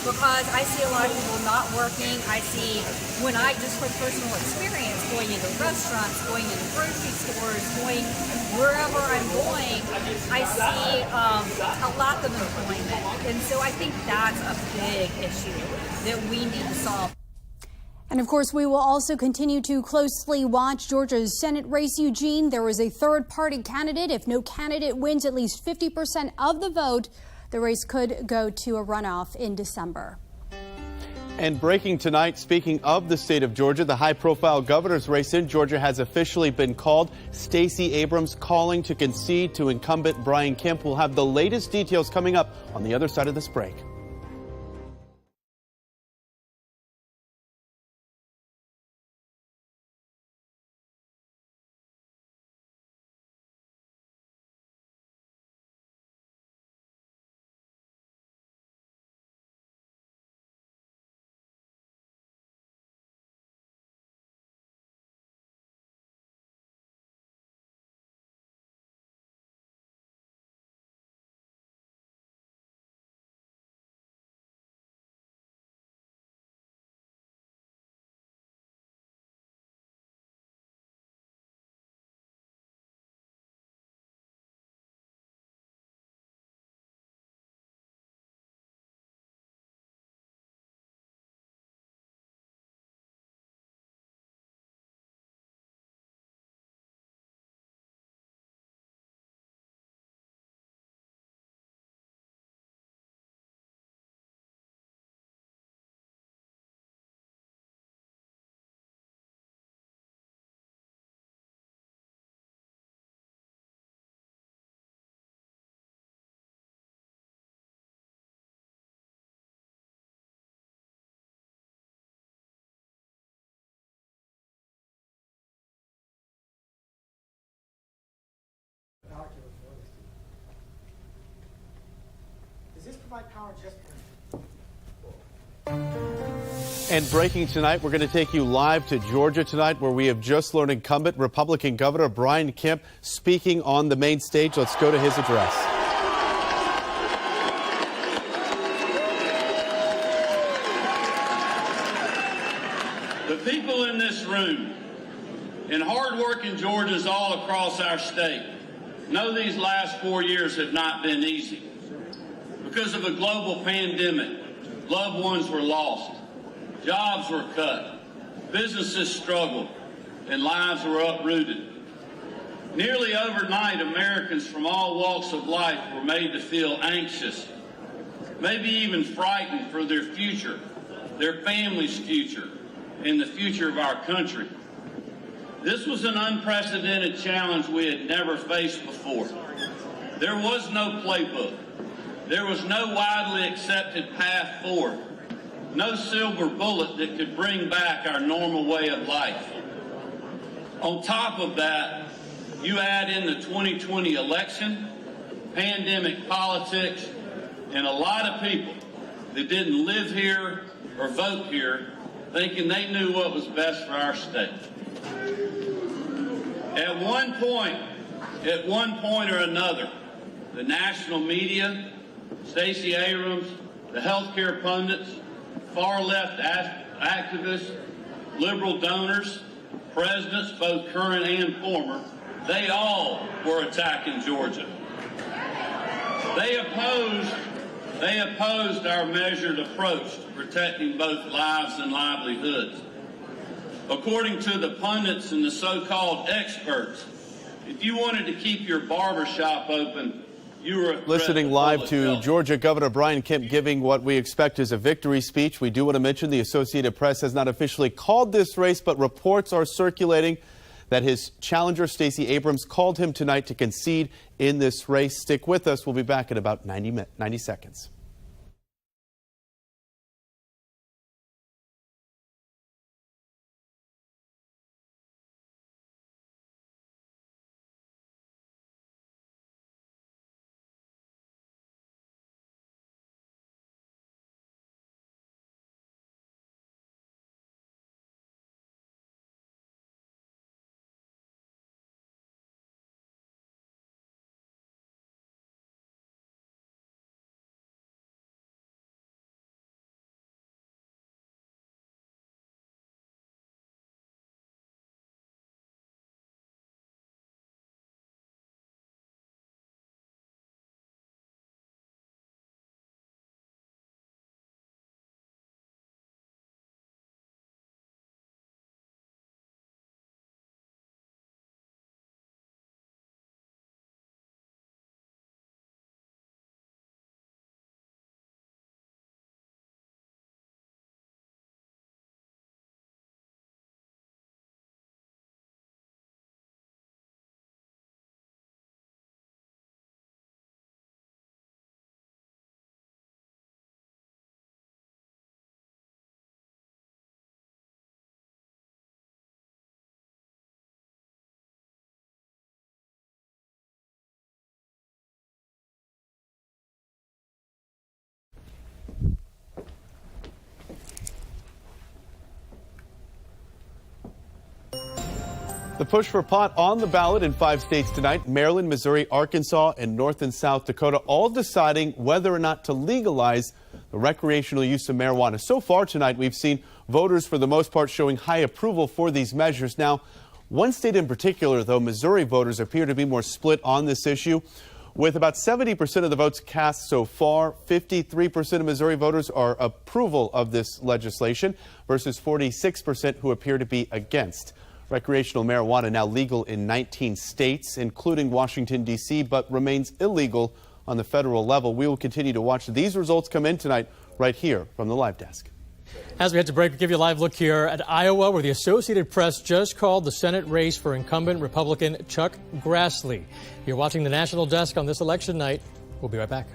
Because I see a lot of people not working. I see, when I just from personal experience, going into restaurants, going into grocery stores, going wherever I'm going, I see a lack of employment. And so I think that's a big issue that we need to solve. And of course, we will also continue to closely watch Georgia's Senate race, Eugene. There is a third-party candidate. If no candidate wins at least 50% of the vote, the race could go to a runoff in December. And breaking tonight, speaking of the state of Georgia, the high-profile governor's race in Georgia has officially been called. Stacey Abrams calling to concede to incumbent Brian Kemp. We'll have the latest details coming up on the other side of this break. And breaking tonight, we're going to take you live to Georgia tonight, where we have just learned incumbent Republican Governor Brian Kemp speaking on the main stage. Let's go to his address. The people in this room and hardworking Georgians all across our state know these last 4 years have not been easy. Because of a global pandemic, loved ones were lost, jobs were cut, businesses struggled, and lives were uprooted. Nearly overnight, Americans from all walks of life were made to feel anxious, maybe even frightened for their future, their family's future, and the future of our country. This was an unprecedented challenge we had never faced before. There was no playbook. There was no widely accepted path forward. No silver bullet that could bring back our normal way of life. On top of that, you add in the 2020 election, pandemic politics, and a lot of people that didn't live here or vote here thinking they knew what was best for our state. At one point or another, the national media, Stacey Abrams, the healthcare pundits, far-left activists, liberal donors, presidents, both current and former, they all were attacking Georgia. They opposed our measured approach to protecting both lives and livelihoods. According to the pundits and the so-called experts, if you wanted to keep your barbershop open, you were a threat. Listening live to Georgia Governor Brian Kemp giving what we expect is a victory speech. We do want to mention the Associated Press has not officially called this race, but reports are circulating that his challenger, Stacey Abrams, called him tonight to concede in this race. Stick with us. We'll be back in about 90 seconds. The push for pot on the ballot in 5 states tonight: Maryland, Missouri, Arkansas, and North and South Dakota, all deciding whether or not to legalize the recreational use of marijuana. So far tonight, we've seen voters, for the most part, showing high approval for these measures. Now, one state in particular, though, Missouri voters appear to be more split on this issue. With about 70% of the votes cast so far, 53% of Missouri voters are approval of this legislation versus 46% who appear to be against. Recreational marijuana now legal in 19 states, including Washington, D.C., but remains illegal on the federal level. We will continue to watch these results come in tonight right here from the live desk. As we head to break, we give you a live look here at Iowa, where the Associated Press just called the Senate race for incumbent Republican Chuck Grassley. You're watching the National Desk on this election night. We'll be right back.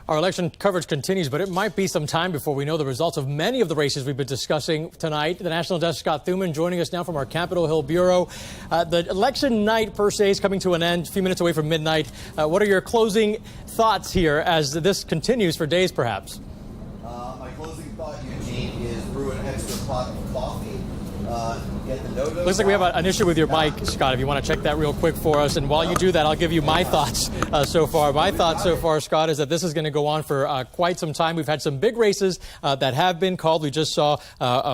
Our election coverage continues, but it might be some time before we know the results of many of the races we've been discussing tonight. The National Desk Scott Thuman joining us now from our Capitol Hill bureau. The election night per se is coming to an end, a few minutes away from midnight. What are your closing thoughts here as this continues for days, perhaps? My closing thought, Eugene, is brew an extra pot of coffee. Get the no-dos. Looks like we have an issue with your mic, Scott, if you want to check that real quick for us. And while you do that, I'll give you my thoughts so far. My thoughts so far, Scott, is that this is going to go on for quite some time. We've had some big races that have been called. We just saw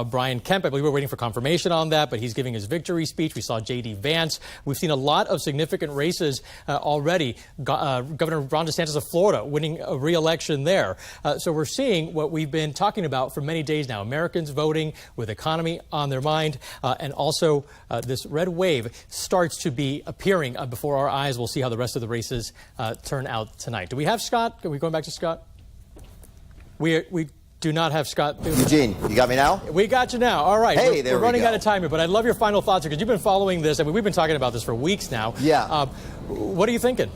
Brian Kemp. I believe we're waiting for confirmation on that, but he's giving his victory speech. We saw J.D. Vance. We've seen a lot of significant races already. Governor Ron DeSantis of Florida winning a re-election there. So we're seeing what we've been talking about for many days now. Americans voting with economy on their mind. And also, this red wave starts to be appearing before our eyes. We'll see how the rest of the races turn out tonight. Do we have Scott? Are we going back to Scott? We do not have Scott. Eugene, you got me now? We got you now. All right. Hey, we're running out of time here, but I'd love your final thoughts because you've been following this. I mean, we've been talking about this for weeks now. Yeah. What are you thinking?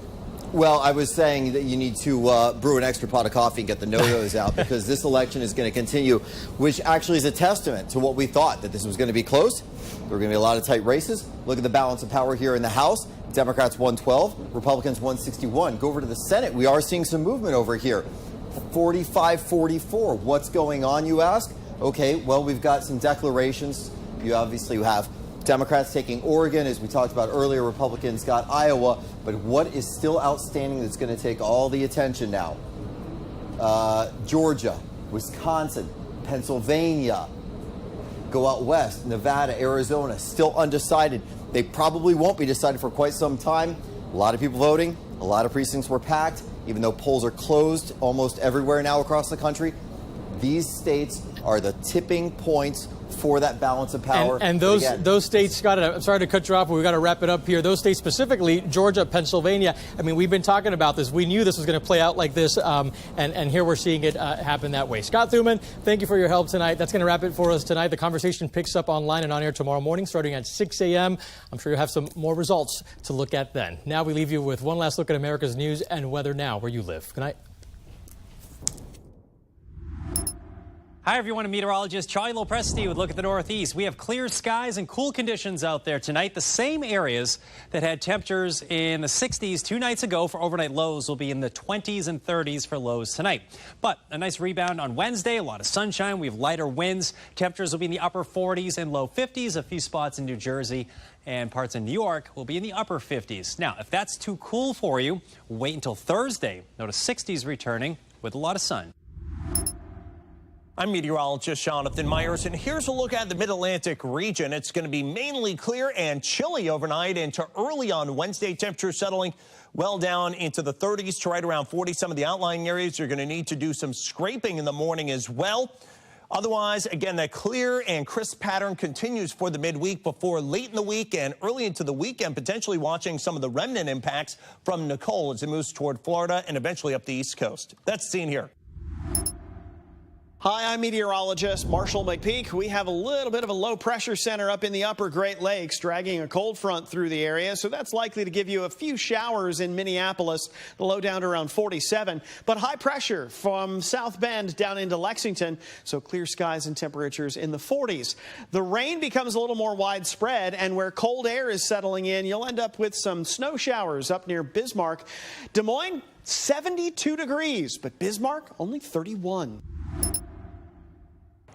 Well, I was saying that you need to brew an extra pot of coffee and get the no-nos out because this election is going to continue, which actually is a testament to what we thought, that this was going to be close. There were going to be a lot of tight races. Look at the balance of power here in the House. Democrats 112, Republicans 161. Go over to the Senate. We are seeing some movement over here. 45-44. What's going on, you ask? Okay, well, we've got some declarations. You obviously have Democrats taking Oregon, as we talked about earlier. Republicans got Iowa. But what is still outstanding that's going to take all the attention now? Georgia, Wisconsin, Pennsylvania. Go out west, Nevada, Arizona, still undecided. They probably won't be decided for quite some time. A lot of people voting. A lot of precincts were packed, even though polls are closed almost everywhere now across the country. These states are the tipping points for that balance of power. And those states, Scott, I'm sorry to cut you off, but we've got to wrap it up here. Those states specifically, Georgia, Pennsylvania, I mean, we've been talking about this. We knew this was going to play out like this, and here we're seeing it happen that way. Scott Thuman, thank you for your help tonight. That's going to wrap it for us tonight. The conversation picks up online and on air tomorrow morning, starting at 6 a.m. I'm sure you'll have some more results to look at then. Now we leave you with one last look at America's news and weather now where you live. Good night. Hi, everyone. I'm meteorologist Charlie Lopresti with a look at the Northeast. We have clear skies and cool conditions out there tonight. The same areas that had temperatures in the 60s 2 nights ago for overnight lows will be in the 20s and 30s for lows tonight. But a nice rebound on Wednesday. A lot of sunshine. We have lighter winds. Temperatures will be in the upper 40s and low 50s. A few spots in New Jersey and parts in New York will be in the upper 50s. Now, if that's too cool for you, wait until Thursday. Notice 60s returning with a lot of sun. I'm meteorologist Jonathan Myers, and here's a look at the Mid-Atlantic region. It's going to be mainly clear and chilly overnight into early on Wednesday. Temperatures settling well down into the 30s to right around 40. Some of the outlying areas are going to need to do some scraping in the morning as well. Otherwise, again, that clear and crisp pattern continues for the midweek before late in the week and early into the weekend, potentially watching some of the remnant impacts from Nicole as it moves toward Florida and eventually up the East Coast. That's the scene here. Hi, I'm meteorologist Marshall McPeak. We have a little bit of a low pressure center up in the upper Great Lakes dragging a cold front through the area, so that's likely to give you a few showers in Minneapolis, the low down to around 47. But high pressure from South Bend down into Lexington, so clear skies and temperatures in the 40s. The rain becomes a little more widespread, and where cold air is settling in, you'll end up with some snow showers up near Bismarck. Des Moines, 72 degrees, but Bismarck only 31.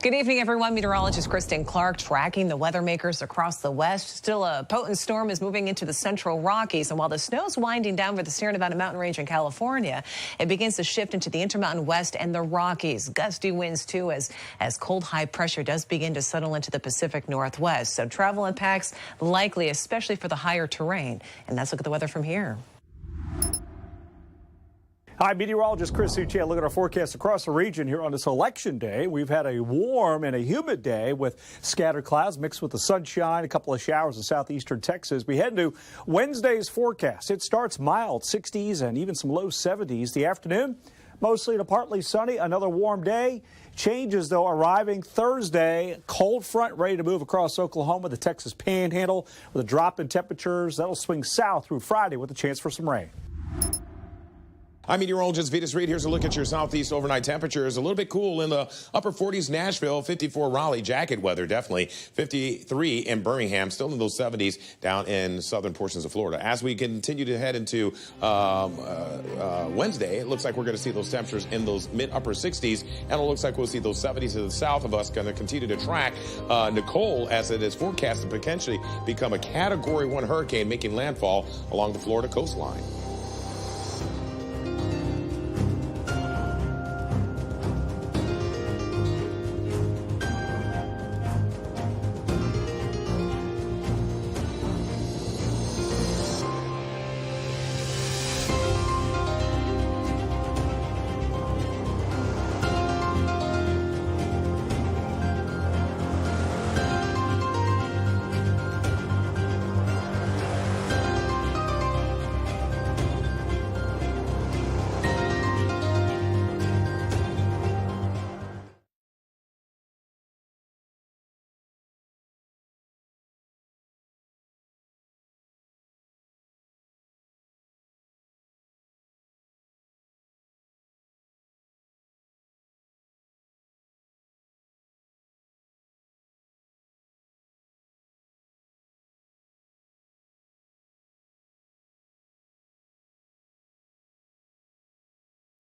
Good evening, everyone. Meteorologist Kristen Clark tracking the weather makers across the west. Still a potent storm is moving into the central Rockies, and while the snow's winding down for the Sierra Nevada mountain range in California, it begins to shift into the Intermountain West and the Rockies. Gusty winds, too, as cold high pressure does begin to settle into the Pacific Northwest. So travel impacts likely, especially for the higher terrain. And let's look at the weather from here. Hi, meteorologist Chris Suchet. Look at our forecast across the region here on this election day. We've had a warm and a humid day with scattered clouds mixed with the sunshine, a couple of showers in southeastern Texas. We head into Wednesday's forecast. It starts mild, 60s and even some low 70s. The afternoon, mostly to partly sunny, another warm day. Changes, though, arriving Thursday. Cold front ready to move across Oklahoma, the Texas Panhandle, with a drop in temperatures. That'll swing south through Friday with a chance for some rain. I'm meteorologist Vitas Reed. Here's a look at your southeast overnight temperatures. A little bit cool in the upper 40s, Nashville, 54 Raleigh, jacket weather, definitely. 53 in Birmingham, still in those 70s down in southern portions of Florida. As we continue to head into Wednesday, it looks like we're going to see those temperatures in those mid-upper 60s, and it looks like we'll see those 70s to the south of us going to continue to track Nicole, as it is forecast to potentially become a Category 1 hurricane making landfall along the Florida coastline.